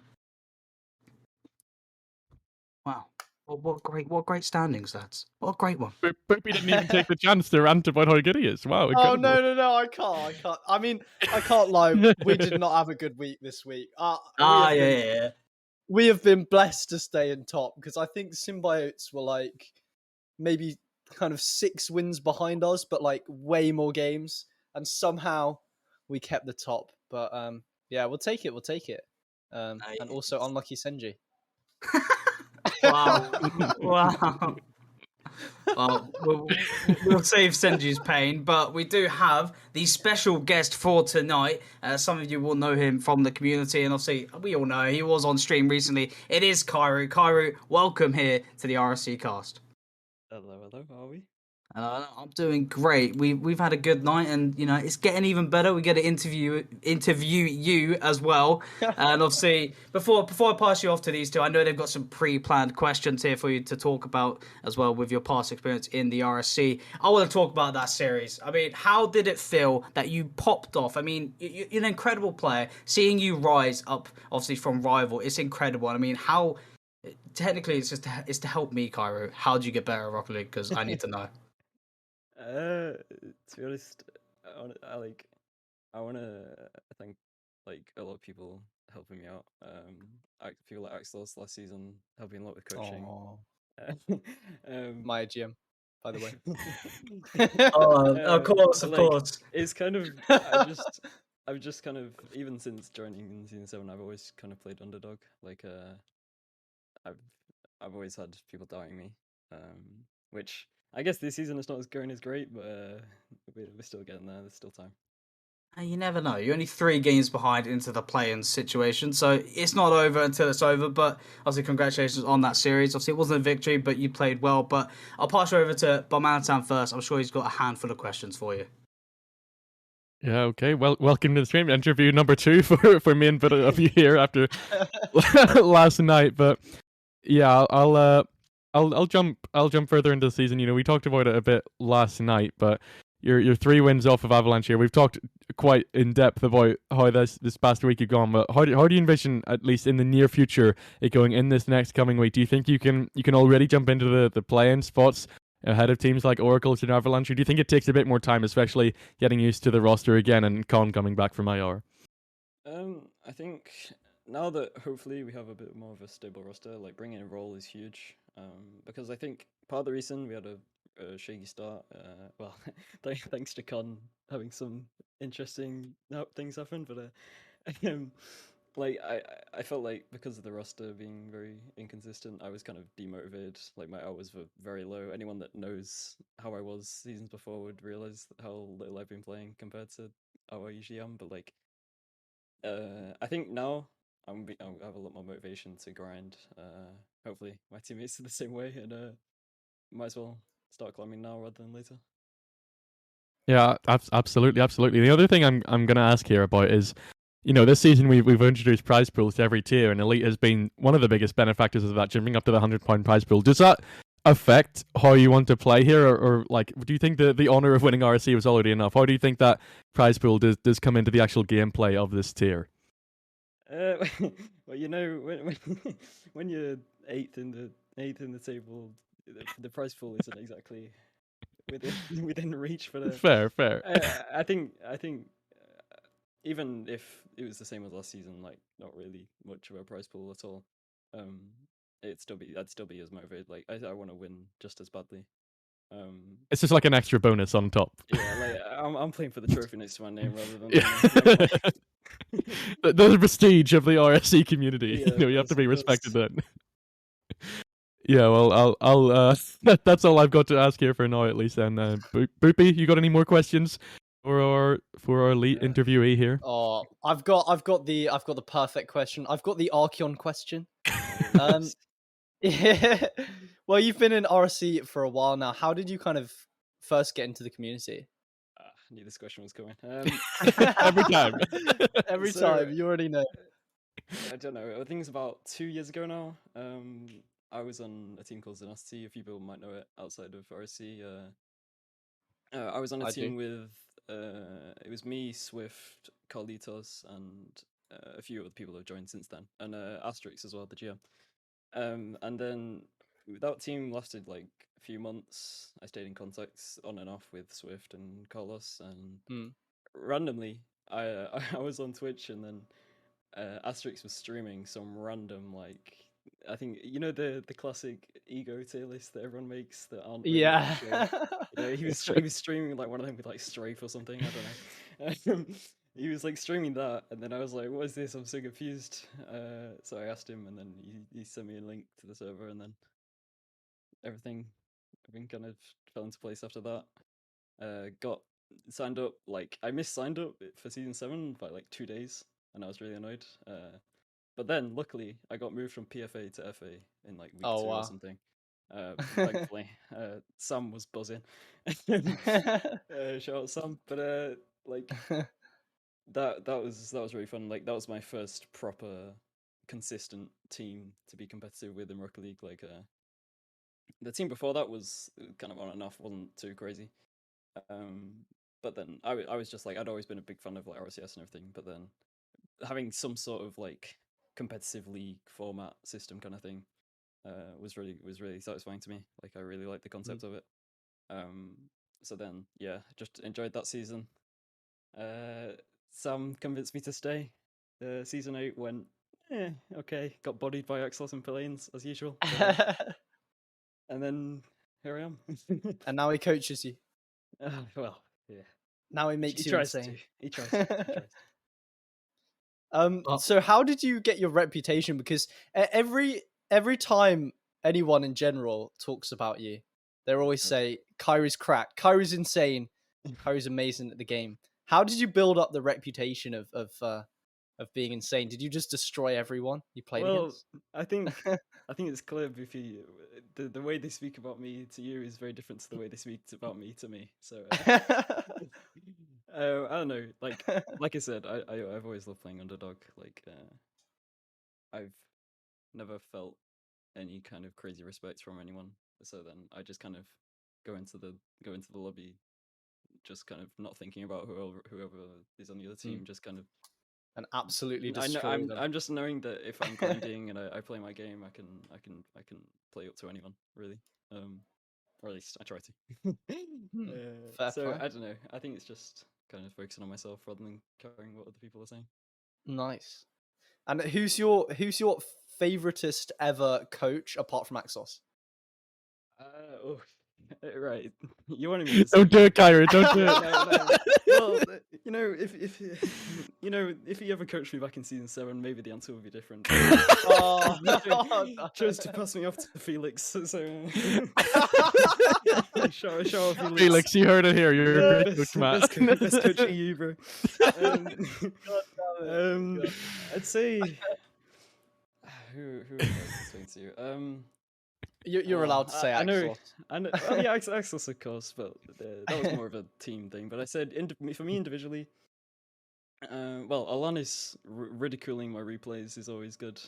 Wow. What great standings, lads. What a great one. Boopy didn't even take the chance to rant about how good he is. Wow, incredible. incredible. No, I can't. I mean, I can't lie. We did not have a good week this week. We have been blessed to stay in top, because I think Symbiotes were like maybe kind of 6 wins behind us, but like way more games, and somehow we kept the top. But yeah, we'll take it. And also unlucky Senji. Wow. Well, we'll save Senji's pain, but we do have the special guest for tonight. Some of you will know him from the community, and obviously we all know he was on stream recently. It is Cairo. Cairo, welcome here to the RSCast. Hello, how are we? I'm doing great. We've had a good night, and it's getting even better. We get to interview you as well. And obviously, before I pass you off to these two, I know they've got some pre-planned questions here for you to talk about as well with your past experience in the RSC. I want to talk about that series. I mean, how did it feel that you popped off? I mean, you're an incredible player. Seeing you rise up, obviously from rival, it's incredible. I mean, how technically it's to help me, Cairo. How do you get better at Rocket League? Because I need to know. To be honest, I want to thank a lot of people helping me out. People like Axelos last season helping a lot with coaching. My GM, by the way. Of course. It's kind of I've just kind of, even since joining in season 7, I've always kind of played underdog. I've always had people doubting me, which I guess this season it's not going as great, but we're still getting there. There's still time. You never know. You're only 3 games behind into the play-in situation, so it's not over until it's over. But obviously, congratulations on that series. Obviously, it wasn't a victory, but you played well. But I'll pass you over to Barmanitan first. I'm sure he's got a handful of questions for you. Yeah, okay. Well, welcome to the stream. Interview number 2 for me and both of you here after last night. But yeah, I'll jump further into the season. We talked about it a bit last night, but your 3 wins off of Avalanche here. We've talked quite in depth about how this past week had gone, but how do you envision, at least in the near future, it going in this next coming week? Do you think you can already jump into the play-in spots ahead of teams like Oracles and Avalanche? Or do you think it takes a bit more time, especially getting used to the roster again and Con coming back from IR? I think now that hopefully we have a bit more of a stable roster, bringing in Roll is huge. Because I think part of the reason we had a shaky start, thanks to Con having some interesting things happen, but I felt like because of the roster being very inconsistent, I was kind of demotivated. My hours were very low. Anyone that knows how I was seasons before would realize how little I've been playing compared to how I usually am. But I think now I have a lot more motivation to grind. Hopefully my teammates are the same way, and might as well start climbing now rather than later. Yeah, absolutely. The other thing I'm gonna ask here about is, this season we've introduced prize pools to every tier, and Elite has been one of the biggest benefactors of that, jumping up to the £100 prize pool. Does that affect how you want to play here, or like, do you think the honor of winning RSC was already enough? How do you think that prize pool does come into the actual gameplay of this tier? Well, when you're eighth in the table, the prize pool isn't exactly within reach. But fair. I think even if it was the same as last season, like not really much of a prize pool at all, I'd still be as motivated. Like I want to win just as badly. It's just like an extra bonus on top. Yeah, like I'm playing for the trophy next to my name rather than the prestige of the RSC community. Yeah, you have to be respected then. Yeah, well, I'll that's all I've got to ask here for now, at least. And Boopy, you got any more questions for our elite interviewee here? Oh, I've got the perfect question. I've got the Archeon question. Yeah. Well, you've been in RSC for a while now. How did you kind of first get into the community? I knew this question was coming. Every time. Every time, you already know. I don't know. I think it's about 2 years ago now. I was on a team called Zenocity. A few people might know it outside of RSC. I was on a team with it was me, Swift, Carlitos, and a few other people have joined since then, and Asterix as well, the GM. And then that team lasted like a few months. I stayed in contact on and off with Swift and Carlos, and randomly I was on Twitch, and then Asterix was streaming some random, like, I think the classic ego tier list that everyone makes that aren't really sure. He was streaming like one of them with like Strafe or something. I don't know. He was like streaming that, and then I was like, "What is this? I'm so confused." So I asked him, and then he sent me a link to the server, and then everything kind of fell into place after that. Got signed up. Like I signed up for season 7 by like 2 days, and I was really annoyed. But then luckily I got moved from PFA to FA in like week 2 or something. Thankfully, Sam was buzzing. Shout out Sam. But like. That was really fun. Like that was my first proper consistent team to be competitive with in Rocket League. Like the team before that was kind of on and off, wasn't too crazy. But then I was just like, I'd always been a big fan of like RSCS and everything, but then having some sort of like competitive league format system kind of thing was really satisfying to me. Like I really liked the concept of it. So then just enjoyed that season. Sam convinced me to stay. Season 8 went, okay. Got bodied by Axlos and Pelanes, as usual. And then here I am. And now he coaches you. Well, yeah. Now he makes you insane. He tries. So how did you get your reputation? Because every time anyone in general talks about you, they always say, Kyrie's cracked, Kyrie's insane, Kyrie's amazing at the game. How did you build up the reputation of being insane? Did you just destroy everyone you played against? I think it's clear if the way they speak about me to you is very different to the way they speak about me to me. So I don't know. Like I said, I've always loved playing underdog. Like I've never felt any kind of crazy respect from anyone. So then I just kind of go into the lobby, just kind of not thinking about whoever is on the other team, just kind of and absolutely destroy them. I'm just knowing that if I'm grinding and I play my game, I can play up to anyone really, or at least I try to. So I don't know. I think it's just kind of focusing on myself rather than caring what other people are saying. Nice. And who's your favoritist ever coach apart from Axos? Right, you wanted me to don't do it, Cairo. Don't do it. No. Well, if he ever coached me back in season 7, maybe the answer would be different. Chose to pass me off to Felix. So show off Felix, you heard it here. You're a great coach, man. Best coach EU, bro. I'd say who am I saying to you? You're allowed to say Axos. I know. Oh, yeah, Axos, of course, but that was more of a team thing. But I said, for me individually, Well, Alana's ridiculing my replays is always good.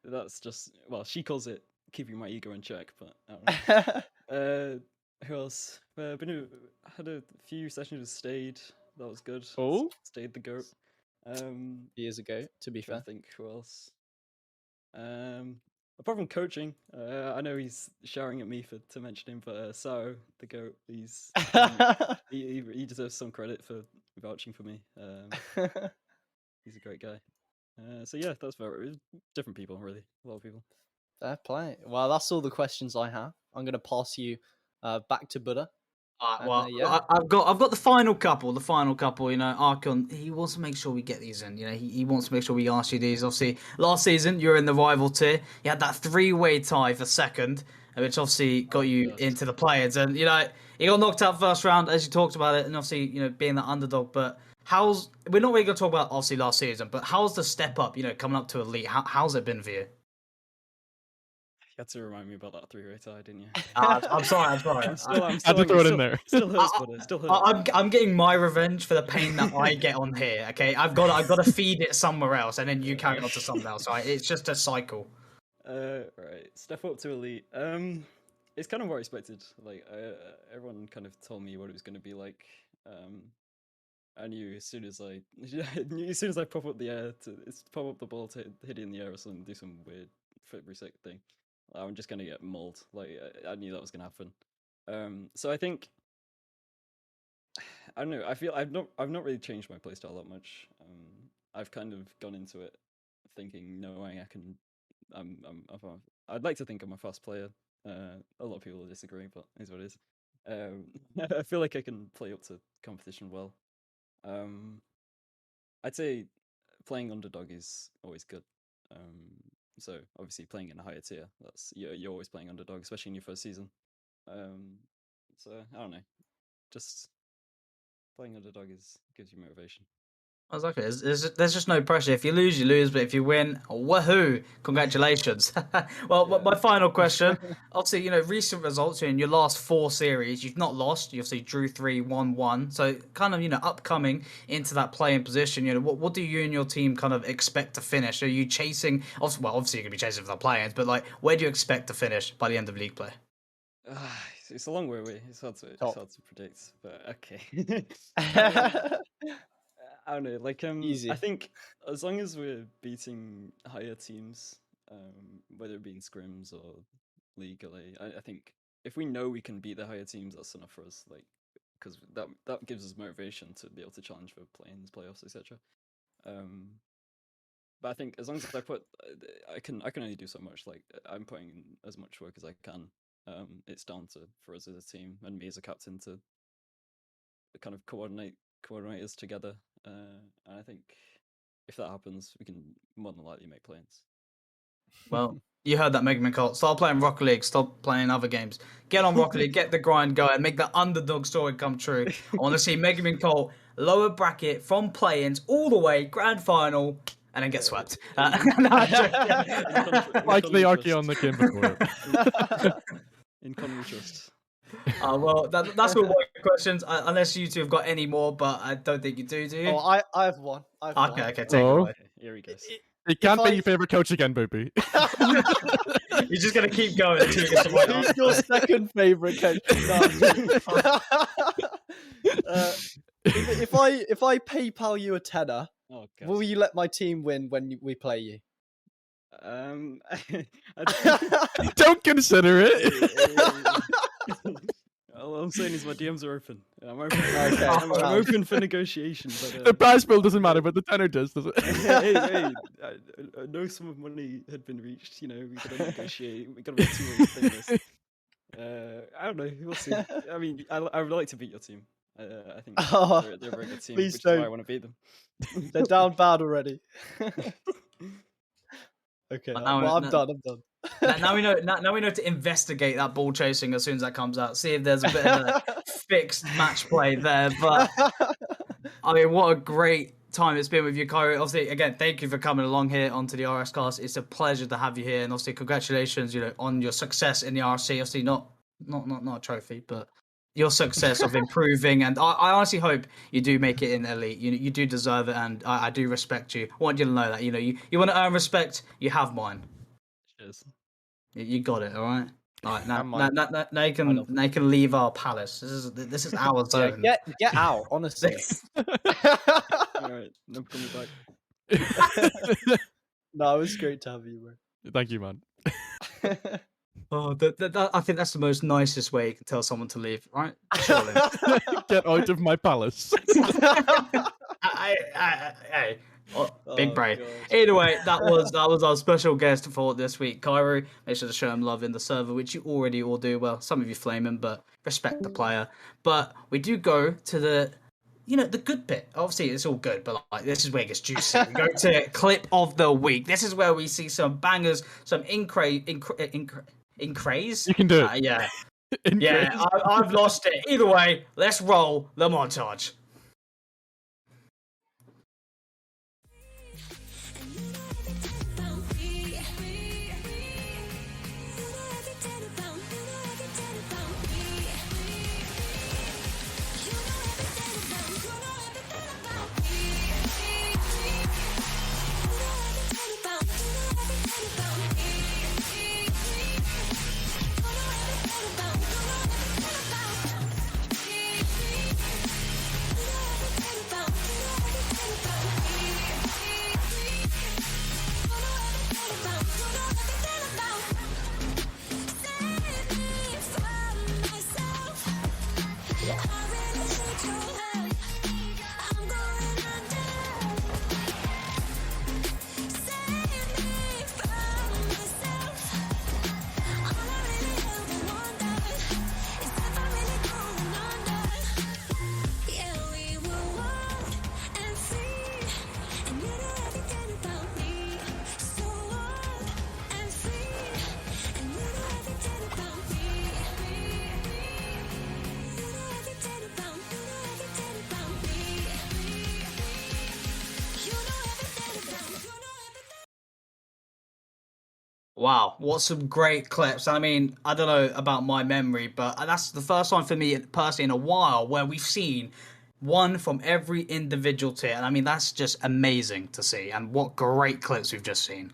That's just, well, she calls it keeping my ego in check, but I don't know. Who else? Had a few sessions with Stayed. That was good. Oh, Stayed the goat. years ago, to be I fair. think who else? Apart from coaching, I know he's shouting at me to mention him, but Sao the goat, he deserves some credit for vouching for me. He's a great guy. So yeah, that's very different people, really, a lot of people. Fair play. Well, that's all the questions I have. I'm going to pass you back to Buddha. Well, yeah. I've got the final couple. You know, Archon, he wants to make sure we get these in. You know, he wants to make sure we ask you these. Obviously, last season you were in the rival tier. You had that 3-way tie for second, which obviously got you into the players. And you know, you got knocked out first round, as you talked about it, and obviously, you know, being the underdog. But we're not really going to talk about obviously last season, but how's the step up? You know, coming up to elite. How's it been for you? You had to remind me about that 3-way tie, didn't you? I'm sorry. I'm still had to throw it in there. Still hurts, but it still hurts. I'm getting my revenge for the pain that I get on here. Okay, I've got to feed it somewhere else, and then you carry on to something else. Right? It's just a cycle. Right. Step up to elite. It's kind of what I expected. Like everyone kind of told me what it was going to be like. I knew as soon as I pop up the ball to hit it in the air or something, do some weird foot reset thing, I'm just gonna get mauled. Like I knew that was gonna happen. So I think I don't know. I feel I've not really changed my playstyle that much. I've kind of gone into it thinking, knowing I can. I'd like to think I'm a fast player. A lot of people will disagree, but it's what it is. I feel like I can play up to competition well. I'd say playing underdog is always good. So obviously playing in a higher tier, that's you're always playing underdog, especially in your first season. So I don't know, just playing underdog gives you motivation. Exactly. There's just no pressure. If you lose, you lose. But if you win, woohoo! Congratulations. Well, Yeah. my final question. Obviously, you know, recent results in your last 4 series, you've not lost. You obviously drew 3, won 1. So kind of, you know, upcoming into that playing position. You know, what do you and your team kind of expect to finish? Are you chasing? Obviously you're gonna be chasing for the play-ins, but like, where do you expect to finish by the end of league play? It's a long way away. It's hard to predict, but okay. I don't know, like Easy. I think as long as we're beating higher teams, whether it be in scrims or legally, I think if we know we can beat the higher teams, that's enough for us. Like, because that gives us motivation to be able to challenge for play-ins, playoffs, etc. But I think as long as I can only do so much. Like I'm putting in as much work as I can. It's down to for us as a team and me as a captain to kind of coordinate us together. And I think if that happens, we can more than likely make play-ins. Well, you heard that, Megaman Colt. Start playing Rocket League. Stop playing other games. Get on Rocket League. Get the grind going. Make the underdog story come true. I want to see Megaman Colt lower bracket from play-ins all the way, grand final, and then get swept. Like the Archie on the game before. In Connery Trust. Well, that's all my questions. Unless you two have got any more, but I don't think you do you? Oh, I have one. Okay, take it Oh. away. Here he goes. It can't be your favorite coach again, Boopy. You're just gonna keep going until you get to my Who's your second favorite coach? If I PayPal you a tenner, Oh, God. will you let my team win when we play you? Don't consider it. All I'm saying is my DMs are open. I'm open. Okay. I'm open for negotiation. But, The prize pool doesn't matter, but the tenor does it? hey, I know some of money had been reached. You know, we gotta negotiate. We gotta make 2 thing this. I don't know. We'll see. I mean, I would like to beat your team. I think they're a very good team, which is why I want to beat them. They're down bad already. Okay, I'm done. Now we know. Now we know to investigate that ball chasing as soon as that comes out. See if there's a bit of a fixed match play there. But I mean, what a great time it's been with you, Cairo. Obviously, again, thank you for coming along here onto the RSCast. It's a pleasure to have you here, and obviously, congratulations, you know, on your success in the RSC. Obviously, not a trophy, but your success of improving, and I honestly hope you do make it in elite. You do deserve it, and I do respect you. I want you to know that. You want to earn respect. You have mine. Cheers. You got it. All right. All right. Now, And mine. now you can leave our palace. This is our zone. Yeah, get out, honestly. All right, no coming back. No, it was great to have you, bro. Thank you, man. Oh, I think that's the most nicest way you can tell someone to leave, right? Surely. Get out of my palace. Hey, big Oh, brain. God. Anyway, that was our special guest for this week, Cairo. Make sure to show him love in the server, which you already all do. Well, some of you flame him, but respect the player. But we do go to the good bit. Obviously, it's all good, but like this is where it gets juicy. We go to clip of the week. This is where we see some bangers, some incraze. You can do it. Yeah. Yeah, I've lost it. Either way, let's roll the montage. Wow, what some great clips. I mean, I don't know about my memory, but that's the first one for me personally in a while where we've seen one from every individual tier. And I mean, that's just amazing to see. And what great clips we've just seen.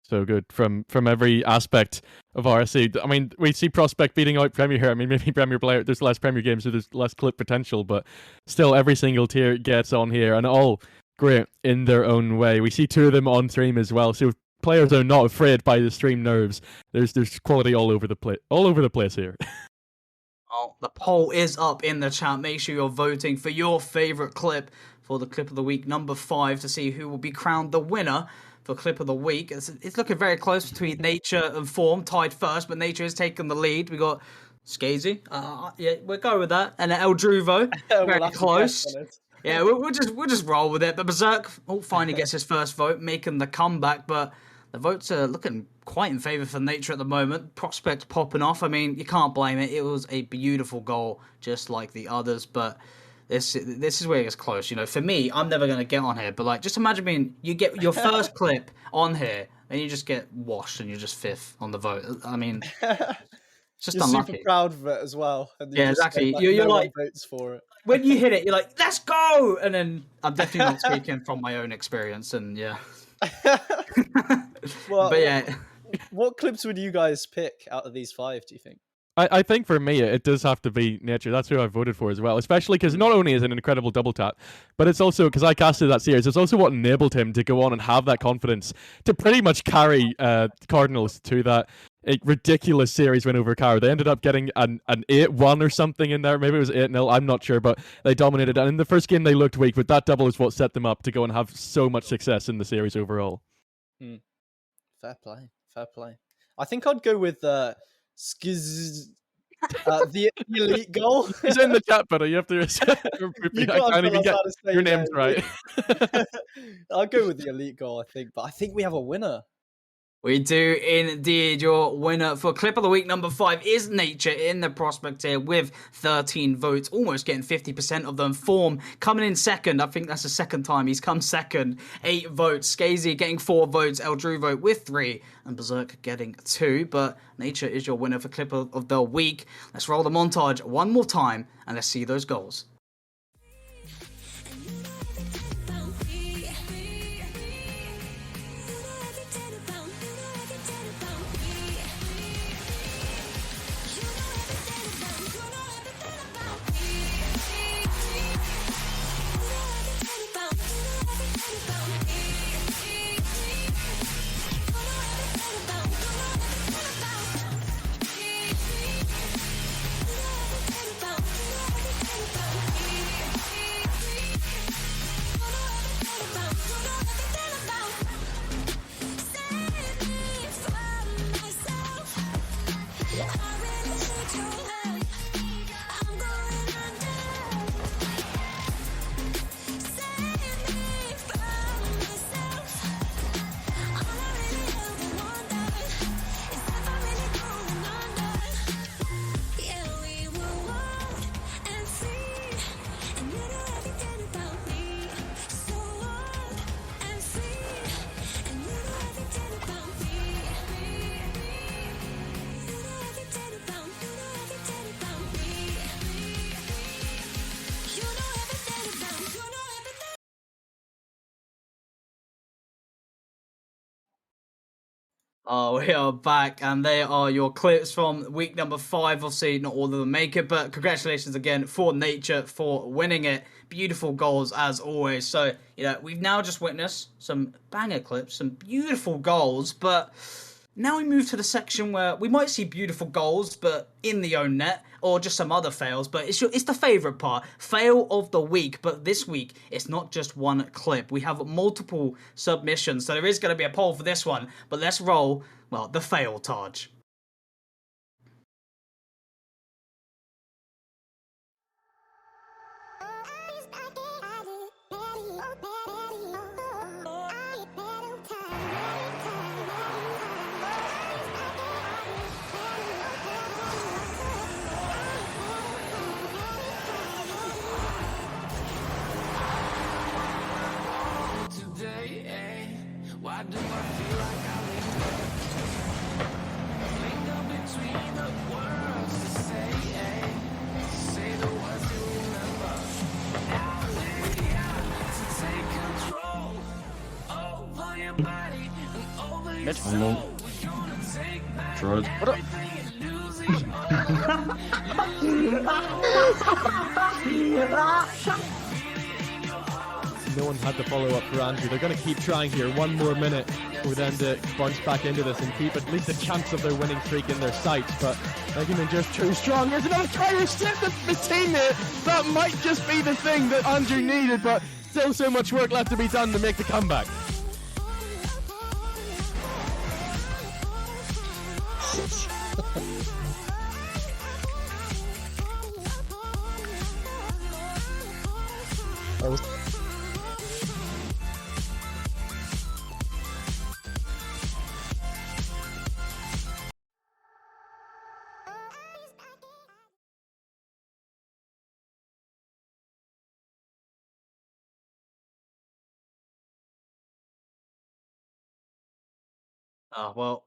So good from every aspect of RSC. I mean, we see Prospect beating out Premier here. I mean, maybe Premier player, there's less Premier games, so there's less clip potential, but still every single tier gets on here, and all great in their own way. We see two of them on stream as well, so players are not afraid by the stream nerves. There's quality all over the place here. Oh, the poll is up in the chat. Make sure you're voting for your favorite clip for the clip of the week number 5 to see who will be crowned the winner for clip of the week. It's looking very close between Nature and Form, tied first, but Nature has taken the lead. We got Skazy, yeah, we'll go with that, and El Druvo, very close. Yeah, we'll just roll with it. But Berserk finally gets his first vote, making the comeback. But the votes are looking quite in favour for Nature at the moment. Prospect popping off. I mean, you can't blame it. It was a beautiful goal, just like the others. But this is where it gets close. For me, I'm never going to get on here. But like, just imagine you get your first clip on here, and you just get washed, and you're just 5th on the vote. I mean, it's just you're unlucky. Super proud of it as well. And yeah, exactly. You're no like votes for it. When you hit it, you're like, let's go! And then I'm definitely not speaking from my own experience, and yeah. Well, but yeah. What clips would you guys pick out of these 5, do you think? I think for me, it does have to be Nature. That's who I voted for as well, especially because not only is it an incredible double tap, but it's also, because I casted that series, it's also what enabled him to go on and have that confidence to pretty much carry Cardinals to that ridiculous series win over Cairo. They ended up getting an 8-1 or something in there. Maybe it was 8-0, I'm not sure, but they dominated. And in the first game, they looked weak, but that double is what set them up to go and have so much success in the series overall. Fair play. I think I'd go with the elite goal. He's in the chat, but you have to repeat. I can't even get your names right. I'll go with the elite goal, I think. But I think we have a winner. We do indeed. Your winner for Clip of the Week number 5 is Nature in the prospect here with 13 votes, almost getting 50% of them. Form coming in second. I think that's the second time he's come second. 8 votes. Skazy getting 4 votes. Eldruvo with 3. And Berserk getting 2. But Nature is your winner for Clip of the Week. Let's roll the montage one more time and let's see those goals. We are back, and they are your clips from week number 5. Obviously, not all of them make it, but congratulations again for Nature for winning it. Beautiful goals, as always. So, we've now just witnessed some banger clips, some beautiful goals, but now we move to the section where we might see beautiful goals, but in the own net, or just some other fails, but it's the favourite part. Fail of the week, but this week, it's not just one clip. We have multiple submissions, so there is going to be a poll for this one, but let's roll, the fail Taj. Why do I feel like I linger between the words to say the words you remember. To take control over your body and over your soul. We're gonna take back everything and lose it all. No one had the follow-up for Andrew. They're going to keep trying here. One more minute for them to bounce back into this and keep at least a chance of their winning streak in their sights. But Megaman just too strong. There's another try to slip the teammate. That might just be the thing that Andrew needed, but still so much work left to be done to make the comeback.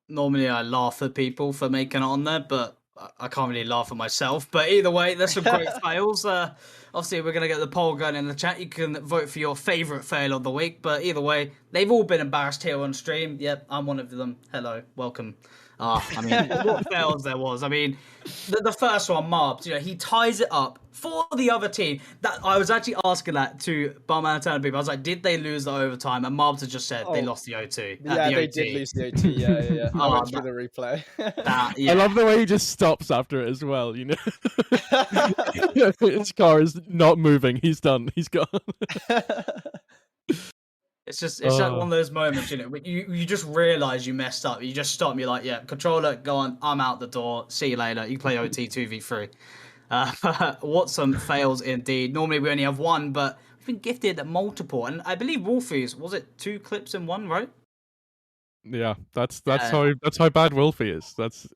Normally I laugh at people for making it on there, but I can't really laugh at myself. But either way, there's some great fails. Obviously, we're going to get the poll going in the chat. You can vote for your favourite fail of the week. But either way, they've all been embarrassed here on stream. Yep, I'm one of them. Hello, welcome. What fails there was. The first one, Marbs, he ties it up for the other team. That I was actually asking that to Barmanitan people. I was like, did they lose the overtime? And Marbs had just said they lost the O2. Yeah, they did lose the OT. Yeah. I went through the replay. I love the way he just stops after it as well. His car is not moving. He's done. He's gone. It's just like one of those moments, you just realise you messed up. You just stop and you're like, yeah, controller, go on, I'm out the door. See you later. You play OT 2v3. What some fails indeed. Normally we only have one, but we've been gifted multiple. And I believe Wolfie's, was it 2 clips in one, right? Yeah, that's how bad Wolfie is. That's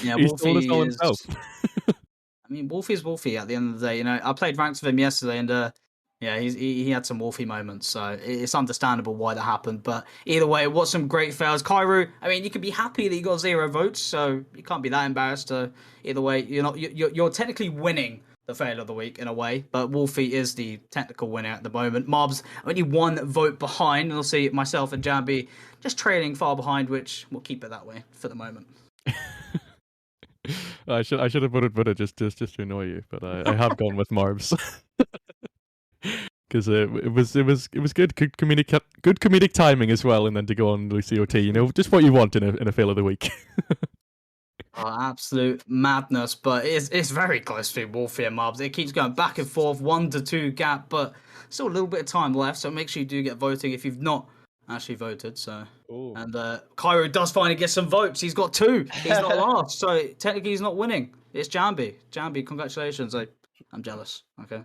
Yeah, he stole us all Wolfie himself. is. I mean, Wolfie's Wolfie at the end of the day. You know, I played ranks with him yesterday, and yeah, he had some Wolfie moments, so it's understandable why that happened. But either way, it was some great fails. Cairo, I mean, you can be happy that you got 0 votes, so you can't be that embarrassed. Either way, you're technically winning the fail of the week in a way, but Wolfie is the technical winner at the moment. Mobs only 1 vote behind, and I'll see myself and Jambi just trailing far behind, which we'll keep it that way for the moment. I should have voted Buddha just to annoy you, but I have gone with Marbs because it was good comedic timing as well, and then to go on Lucio T, you know, just what you want in a fail of the week. Oh, absolute madness, but it's very close between Wolfie and Mobs. It keeps going back and forth, 1 to 2 gap, but still a little bit of time left, so make sure you do get voting if you've not actually voted. So, Ooh. and Cairo does finally get some votes. He's got 2. He's not last, so technically he's not winning. It's Jambi. Jambi, congratulations. I'm jealous. Okay.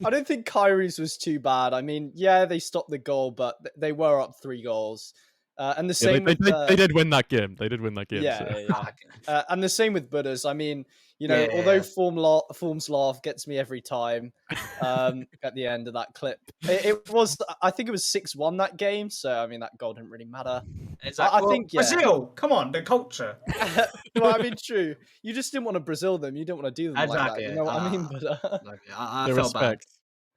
I don't think Kyrie's was too bad. I mean, yeah, they stopped the goal, but they were up 3 goals. And the same. They did win that game. They did win that game. Yeah, so. yeah. And the same with Buddhas. I mean, you know, although Form's laugh gets me every time at the end of that clip. It was, I think it was 6-1 that game. So, I mean, that goal didn't really matter. Exactly. I think, Brazil, come on, the culture. Well, I mean, true. You just didn't want to Brazil them. You didn't want to do them like that. You know what I mean? But, I felt bad.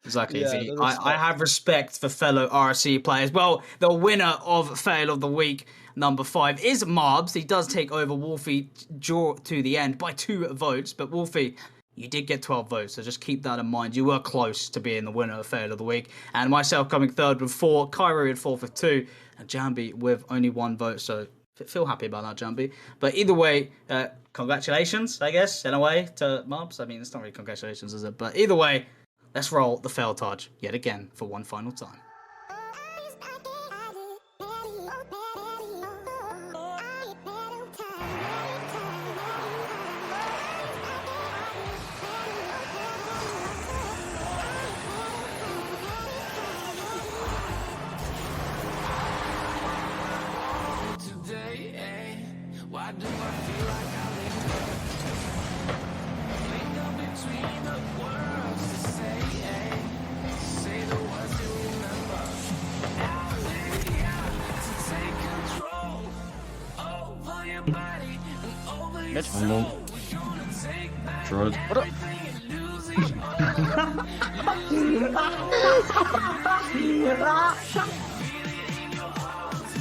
Exactly. Yeah, I have respect for fellow RSC players. Well, the winner of Fail of the Week, number 5, is Marbs. He does take over Wolfie to the end by 2 votes. But Wolfie, you did get 12 votes, so just keep that in mind. You were close to being the winner of Fail of the Week. And myself coming 3rd with 4, Cairo in 4th with 2, and Jambi with only 1 vote. So feel happy about that, Jambi. But either way, congratulations, I guess, in a way, to Marbs. I mean, it's not really congratulations, is it? But either way, let's roll the fail touch yet again for one final time.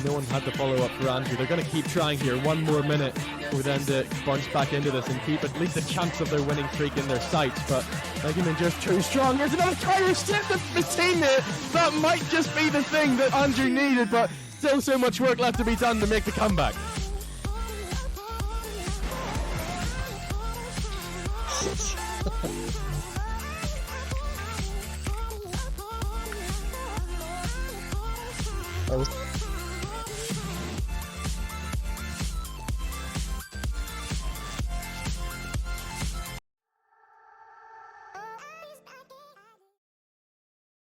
No one had the follow-up for Andrew. They're going to keep trying here. 1 more minute for them to bounce back into this and keep at least a chance of their winning streak in their sights. But Megaman just too strong. Here's another try to step the teammate. That might just be the thing that Andrew needed, but still so much work left to be done to make the comeback.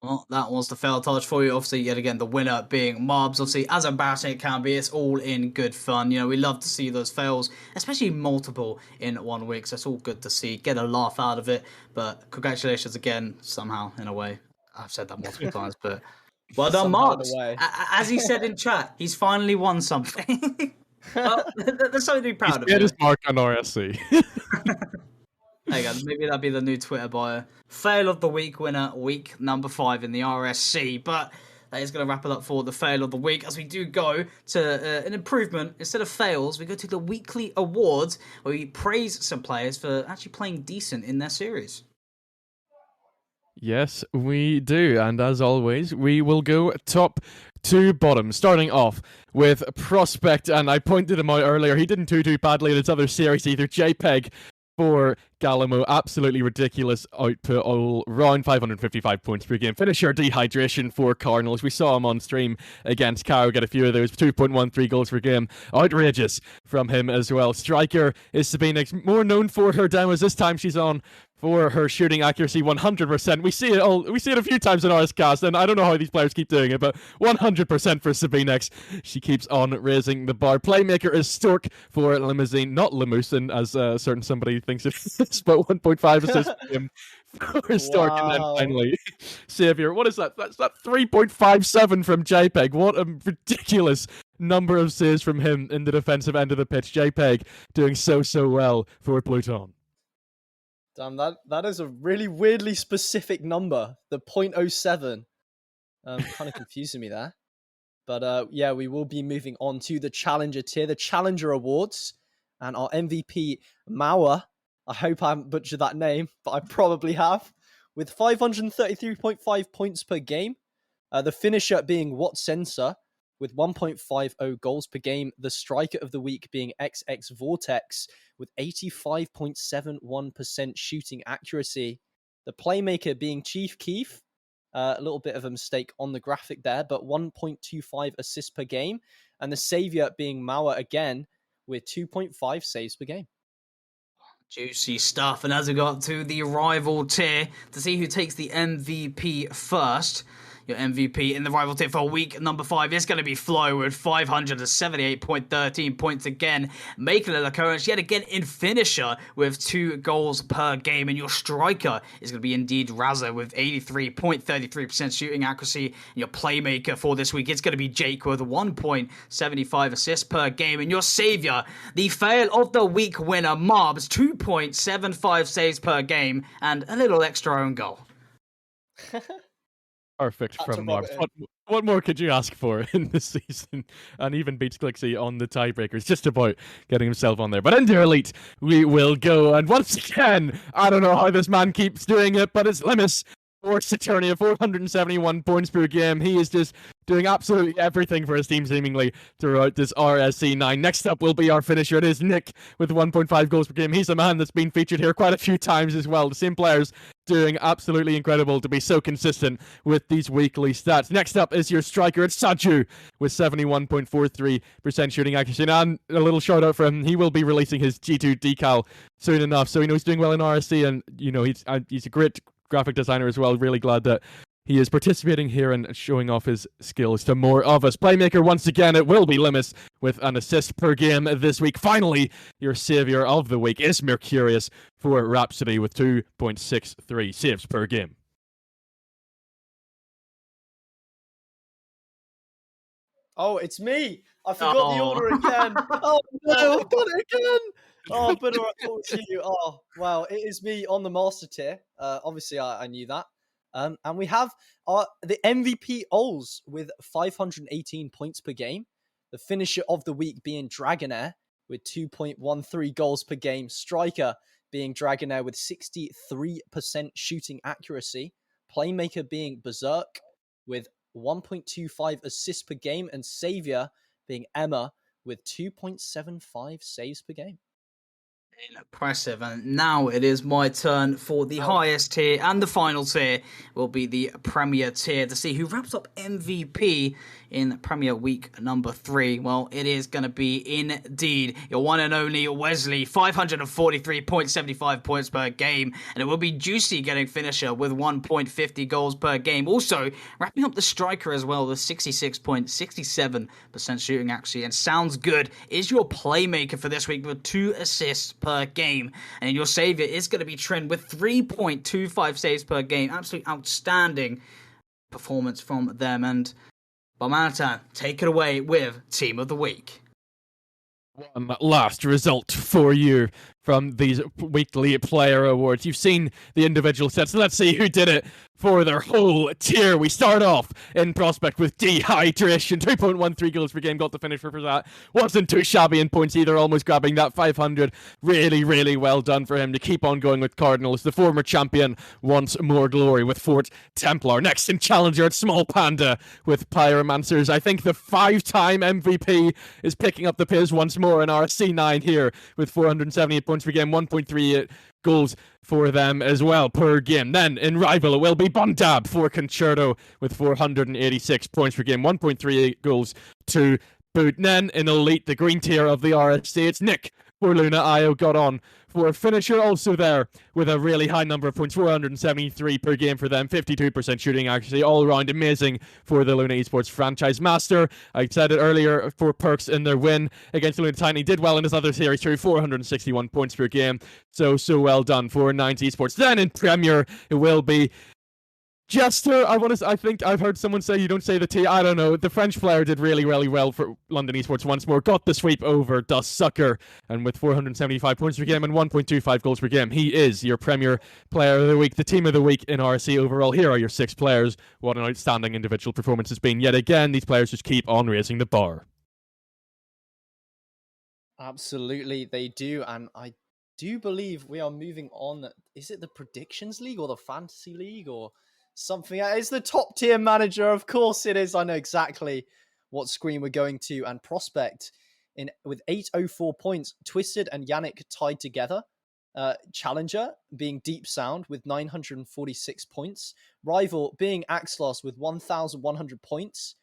Well, that was the fail touch for you. Obviously, yet again, the winner being Marbs. Obviously, as embarrassing it can be, it's all in good fun. You know, we love to see those fails, especially multiple in 1 week. So it's all good to see. Get a laugh out of it. But congratulations again, somehow, in a way. I've said that multiple times, but well done, Marbs. As he said in chat, he's finally won something. Well, there's something to be proud of. Get his mark on RSC. There you go. Maybe that'll be the new Twitter bio. Fail of the week winner, week number 5 in the RSC. But that is going to wrap it up for the fail of the week. As we do go to an improvement, instead of fails, we go to the weekly awards where we praise some players for actually playing decent in their series. Yes, we do. And as always, we will go top to bottom, starting off with Prospect. And I pointed him out earlier. He didn't do too badly in his other series either. JPEG for Galamo, absolutely ridiculous output, all around 555 points per game. Finisher dehydration for Cardinals. We saw him on stream against Cairo get a few of those, 2.13 goals per game. Outrageous from him as well. Striker is Sabine, more known for her demos. This time she's on for her shooting accuracy, 100%. We see it a few times in RSCast, and I don't know how these players keep doing it, but 100% for Sabinex. She keeps on raising the bar. Playmaker is Stork for Limousine, not Limousin, as certain somebody thinks it is, but 1.5 assists for him for Stork. Wow. And then finally, Savior. What is that? That's that 3.57 from JPEG. What a ridiculous number of saves from him in the defensive end of the pitch. JPEG doing so well for Pluton. Damn, that is a really weirdly specific number, the 0.07. Kind of confusing me there. But yeah, we will be moving on to the Challenger tier, the Challenger Awards. And our MVP, Mauer, I hope I haven't butchered that name, but I probably have, with 533.5 points per game. The finisher being What Sensor, with 1.50 goals per game. The striker of the week being XX Vortex, with 85.71% shooting accuracy. The playmaker being Chief Keef, a little bit of a mistake on the graphic there, but 1.25 assists per game. And the savior being Mauer again, with 2.5 saves per game. Juicy stuff. And as we got to the rival tier, to see who takes the MVP first, your MVP in the rival tier for week number 5 is going to be Flo with 578.13 points again, making an occurrence yet again in finisher with 2 goals per game. And your striker is going to be indeed Razza with 83.33% shooting accuracy. And your playmaker for this week is going to be Jake with 1.75 assists per game. And your savior, the fail of the week winner, Marbs, 2.75 saves per game and a little extra own goal. Perfect from Marbs. What more could you ask for in this season? And even beats Glixie on the tiebreakers, just about getting himself on there. But into Elite, we will go. And once again, I don't know how this man keeps doing it, but it's Limus for Saturnia, 471 points per game. He is just doing absolutely everything for his team, seemingly, throughout this RSC9. Next up will be our finisher. It is Nick with 1.5 goals per game. He's a man that's been featured here quite a few times as well. The same players doing absolutely incredible to be so consistent with these weekly stats. Next up is your striker. It's Saju with 71.43% shooting accuracy. And a little shout out for him. He will be releasing his G2 decal soon enough, so we know he's doing well in RSC, and you know he's a great graphic designer as well. Really glad that he is participating here and showing off his skills to more of us. Playmaker, once again, it will be Limus with an assist per game this week. Finally, your savior of the week is Mercurius for Rhapsody with 2.63 saves per game. Oh, it's me. I forgot the order again. Oh, no, I got it again. Oh, but all to you. Oh, wow. It is me on the master tier. Obviously, I knew that. And we have the MVP Ols with 518 points per game. The finisher of the week being Dragonair with 2.13 goals per game. Striker being Dragonair with 63% shooting accuracy. Playmaker being Berserk with 1.25 assists per game. And savior being Emma with 2.75 saves per game. Impressive. And now it is my turn for the highest tier, and the final tier will be the Premier tier to see who wraps up MVP in Premier Week number 3. Well, it is going to be indeed your one and only Wesley, 543.75 points per game, and it will be Juicy getting finisher with 1.50 goals per game. Also, wrapping up the striker as well with 66.67% shooting accuracy, and Sounds Good is your playmaker for this week with 2 assists per game. And your savior is going to be Trent with 3.25 saves per game. Absolutely outstanding performance from them. And Barmanitan, take it away with Team of the Week. One last result for you from these weekly player awards. You've seen the individual sets. Let's see who did it for their whole tier. We start off in Prospect with Dehydration. 2.13 goals per game. Got the finish for that. Wasn't too shabby in points either. Almost grabbing that 500. Really, really well done for him to keep on going with Cardinals. The former champion wants more glory with Fort Templar. Next in Challenger, it's Small Panda with Pyromancers. I think the 5-time MVP is picking up the piz once more in RSC9 here with 478 points per game, 1.38 goals for them as well per game. Then in rival, it will be Bondab for Concerto with 486 points per game, 1.38 goals to boot. Then in elite, the green tier of the RSC, it's Nick for Luna Io got on for a finisher, also there with a really high number of points, 473 per game for them, 52% shooting accuracy, all around amazing for the Luna Esports franchise master. I said it earlier for Perks in their win against Luna Tiny, did well in his other series too, 461 points per game, so well done for Nines Esports. Then in Premier, it will be Jester. I think I've heard someone say you don't say the T. I don't know. The French player did really, really well for London Esports once more. Got the sweep over Dust Sucker, and with 475 points per game and 1.25 goals per game, he is your Premier Player of the Week, the Team of the Week in RSC overall. Here are your 6 players. What an outstanding individual performance has been. Yet again, these players just keep on raising the bar. Absolutely, they do, and I do believe we are moving on. Is it the Predictions League or the Fantasy League or something? It's the top tier manager, of course it is. I know exactly what screen we're going to. And Prospect with 804 points, Twisted and Yannick tied together. Challenger being Deep Sound with 946 points. Rival being Axlos with 1,100 points.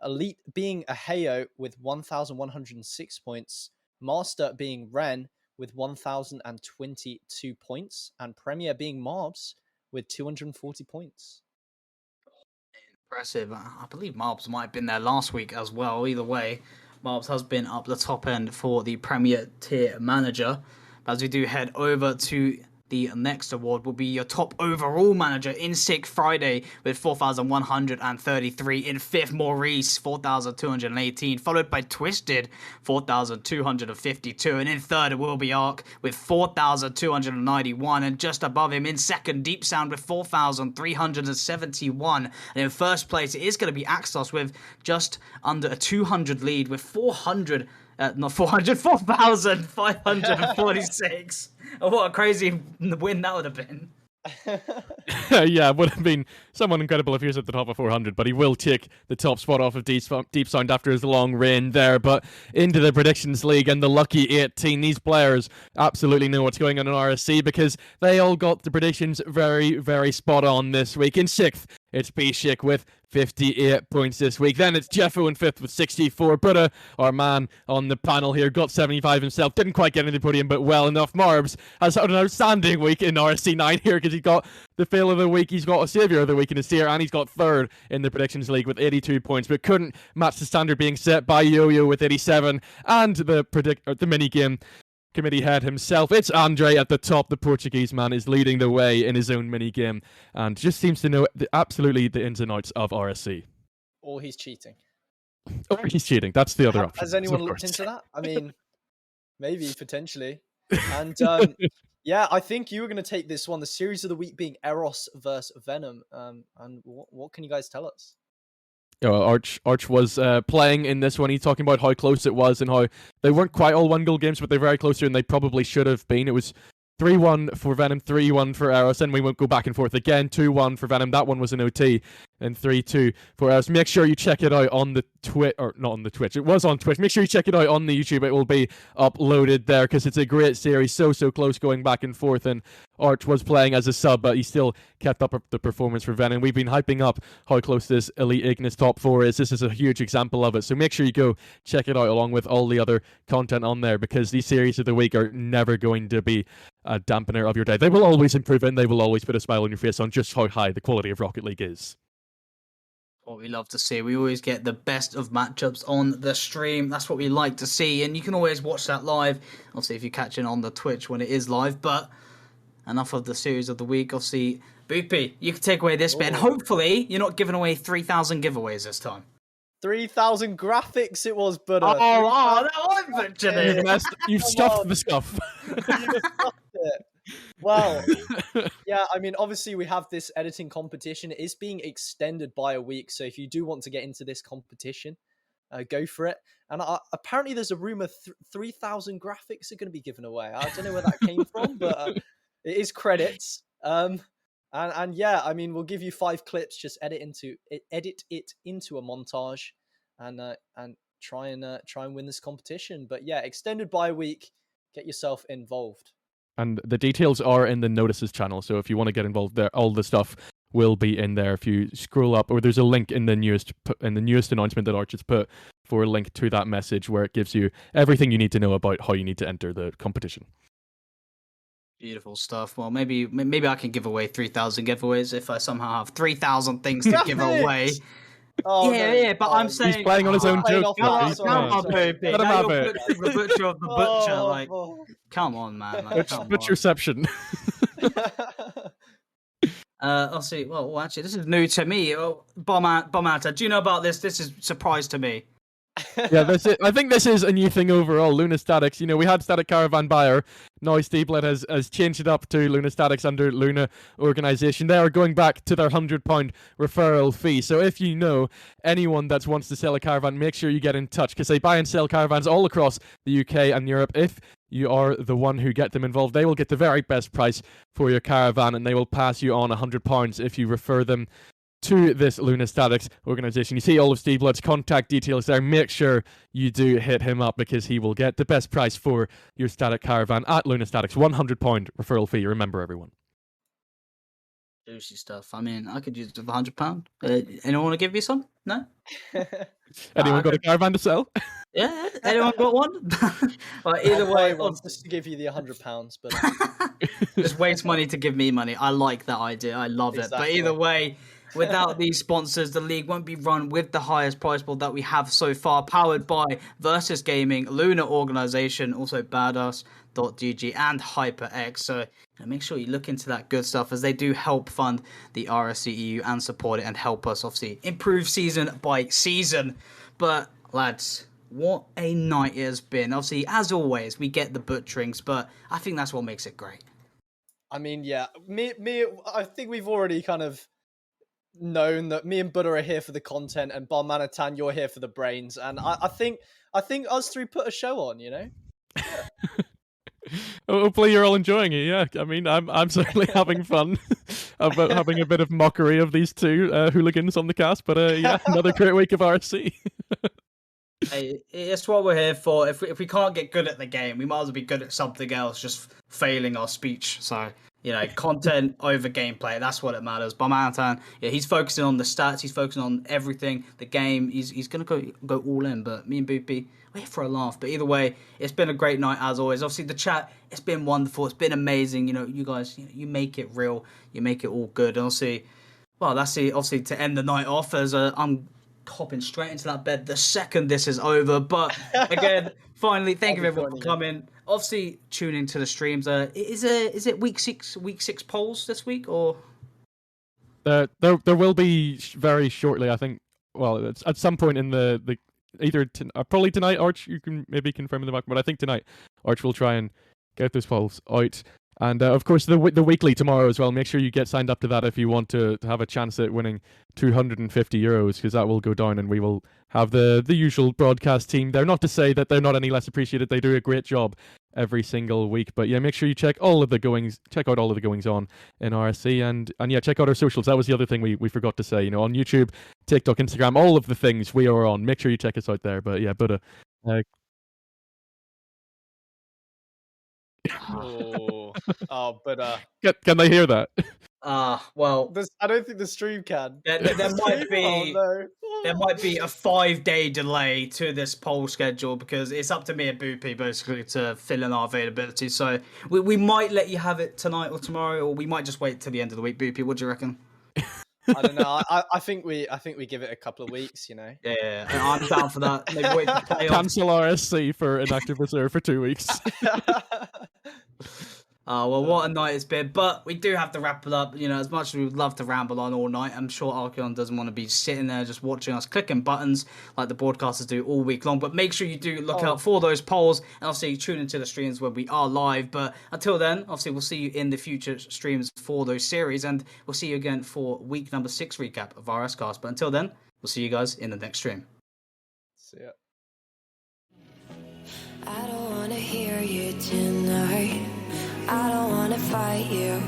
Elite being Aheo with 1,106 points. Master being Ren with 1,022 points. And Premier being Marbs with 240 points. Impressive. I believe Marbs might have been there last week as well. Either way, Marbs has been up the top end for the Premier Tier Manager. But as we do head over to the next award, will be your top overall manager in Sick Friday with 4,133. In fifth, Maurice, 4,218. Followed by Twisted, 4,252. And in third, it will be Ark with 4,291. And just above him, in second, Deep Sound with 4,371. And in first place, it is going to be Axos with just under a 200 lead with 4,546. Oh, what a crazy win that would have been. Yeah, it would have been someone incredible if he was at the top of 400, but he will take the top spot off of Deep Sound after his long reign there. But into the Predictions League and the Lucky 18, these players absolutely know what's going on in RSC because they all got the predictions very, very spot on this week. In sixth, it's B-Shik with 58 points this week. Then it's Jeffo in fifth with 64. Buddha, our man on the panel here, got 75 himself. Didn't quite get into the podium, but well enough. Marbs has had an outstanding week in RSC9 here because he got the fail of the week. He's got a Saviour of the Week in his tier, and he's got third in the Predictions League with 82 points, but couldn't match the standard being set by Yo-Yo with 87. And the mini-game committee head himself, it's Andre at the top. The Portuguese man is leading the way in his own mini-game and just seems to know absolutely the ins and outs of RSC. Or he's cheating. Or he's cheating. That's the other option. Has anyone looked into that? I mean, maybe, potentially. And yeah, I think you were going to take this one, the series of the week being Eros versus Venom. And what can you guys tell us? Arch was playing in this one. He's talking about how close it was and how they weren't quite all one goal games, but they're very close to, and they probably should have been. It was 3-1 for Venom, 3-1 for Eros, and we won't go back and forth again. 2-1 for Venom. That one was an OT, and 3-2 for Eros. Make sure you check it out on the Twitch, or not on the Twitch. It was on Twitch. Make sure you check it out on the YouTube. It will be uploaded there because it's a great series. So close going back and forth. And Arch was playing as a sub, but he still kept up the performance for Venom. We've been hyping up how close this Elite Ignis top 4 is. This is a huge example of it. So make sure you go check it out along with all the other content on there because these series of the week are never going to be a dampener of your day. They will always improve and they will always put a smile on your face on just how high the quality of Rocket League is. What we love to see. We always get the best of matchups on the stream. That's what we like to see, and you can always watch that live. Obviously, if you're catching on the Twitch when it is live. But enough of the series of the week. Obviously, Boopy, you can take away this bit, and hopefully, you're not giving away 3,000 giveaways this time. 3,000 graphics it was, but that was mentioned. You've stuffed the stuff. You stuffed it. Well, yeah, I mean, obviously we have this editing competition. It is being extended by a week, so if you do want to get into this competition, go for it. And apparently there's a rumor 3,000 graphics are going to be given away. I don't know where that came from, but it is credits. And yeah, I mean, we'll give you 5 clips. Just edit it into a montage, and try and win this competition. But yeah, extended by a week. get yourself involved. And the details are in the notices channel, so if you want to get involved there, all the stuff will be in there. If you scroll up, or there's a link in the newest announcement that Arch has put for a link to that message where it gives you everything you need to know about how you need to enter the competition. Beautiful stuff. Well, maybe I can give away 3,000 giveaways if I somehow have 3,000 things to give away. Oh, yeah, but I'm saying he's playing on his own joke. Come on, Boopy. Let him Now have you're it. the butcher of the butcher. Oh, Like, oh. come on, man. Like, come on. Butcherception. I'll see. Well, actually, this is new to me. Barmanitan, do you know about this? This is a surprise to me. Yeah, I think this is a new thing overall. Luna Statics. We had Static Caravan Buyer. Now Steeblet has changed it up to Luna Statics under Luna Organization. They are going back to their £100 referral fee. So if you know anyone that wants to sell a caravan, make sure you get in touch, because they buy and sell caravans all across the UK and Europe. If you are the one who get them involved, they will get the very best price for your caravan, and they will pass you on £100 if you refer them to this Luna Statics organization. You see all of Steeblet's contact details there. Make sure you do hit him up, because he will get the best price for your static caravan at Luna Statics. £100 referral fee. Remember, everyone. Juicy stuff. I mean, I could use it for £100. Anyone want to give me some? No? Anyone got a caravan to sell? Yeah, anyone got one? Well, either I'll way, buy one just to give you the £100, but just waste money to give me money. I like that idea. I love it. But either way, without these sponsors, the league won't be run with the highest prize pool that we have so far, powered by Versus Gaming, Luna Organization, also Badass.gg, and HyperX. So make sure you look into that good stuff, as they do help fund the RSCEU and support it and help us, obviously, improve season by season. But, lads, what a night it has been. Obviously, as always, we get the butcherings, but I think that's what makes it great. I mean, yeah, I think we've already kind of known that me and Buddha are here for the content, and Barmanitan, you're here for the brains, and I think us three put a show on, Yeah. Hopefully you're all enjoying it. Yeah, I mean, I'm certainly having fun about having a bit of mockery of these two hooligans on the cast. But yeah, another great week of RSC. Hey, it's what we're here for. If we can't get good at the game, we might as well be good at something else, just failing our speech. So, content over gameplay, that's what it matters. Barmanitan, yeah, he's focusing on the stats, he's focusing on everything, the game, he's going to go all in. But me and Boopy, we're here for a laugh. But either way, it's been a great night as always. Obviously, the chat, it's been wonderful, it's been amazing. You guys, you make it real, you make it all good. And obviously to end the night off, as I'm hopping straight into that bed the second this is over. But again, finally, thank you everyone for coming. Obviously, tune into the streams. Is it week six polls this week, or there will be very shortly, I think. Well, it's at some point in the either probably tonight. Arch, you can maybe confirm in the back, but I think tonight Arch will try and get those polls out. And of course, the weekly tomorrow as well. Make sure you get signed up to that if you want to have a chance at winning €250, because that will go down, and we will have the usual broadcast team there. Not to say that they're not any less appreciated; they do a great job every single week. But yeah, make sure you check out all of the goings on in RSC, and yeah, check out our socials. That was the other thing we forgot to say. On YouTube, TikTok, Instagram, all of the things we are on. Make sure you check us out there. But yeah, Buddha. But can they hear that? Well, I don't think the stream can. There might be there might be a 5-day delay to this poll schedule, because it's up to me and Boopy basically to fill in our availability. So we might let you have it tonight or tomorrow, or we might just wait till the end of the week. Boopy, what do you reckon? I don't know. I think we give it a couple of weeks. Yeah, I'm down for that. Maybe wait for playoffs. Cancel RSC for inactive reserve for 2 weeks. Well, what a night it's been. But we do have to wrap it up. As much as we would love to ramble on all night, I'm sure Archeon doesn't want to be sitting there just watching us clicking buttons like the broadcasters do all week long. But make sure you do look out for those polls, and obviously tune into the streams when we are live. But until then, obviously we'll see you in the future streams for those series, and we'll see you again for week number 6 recap of RSCast. But until then, we'll see you guys in the next stream. See ya. I don't wanna hear you tonight. I don't wanna fight you.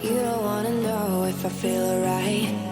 You don't wanna know if I feel alright.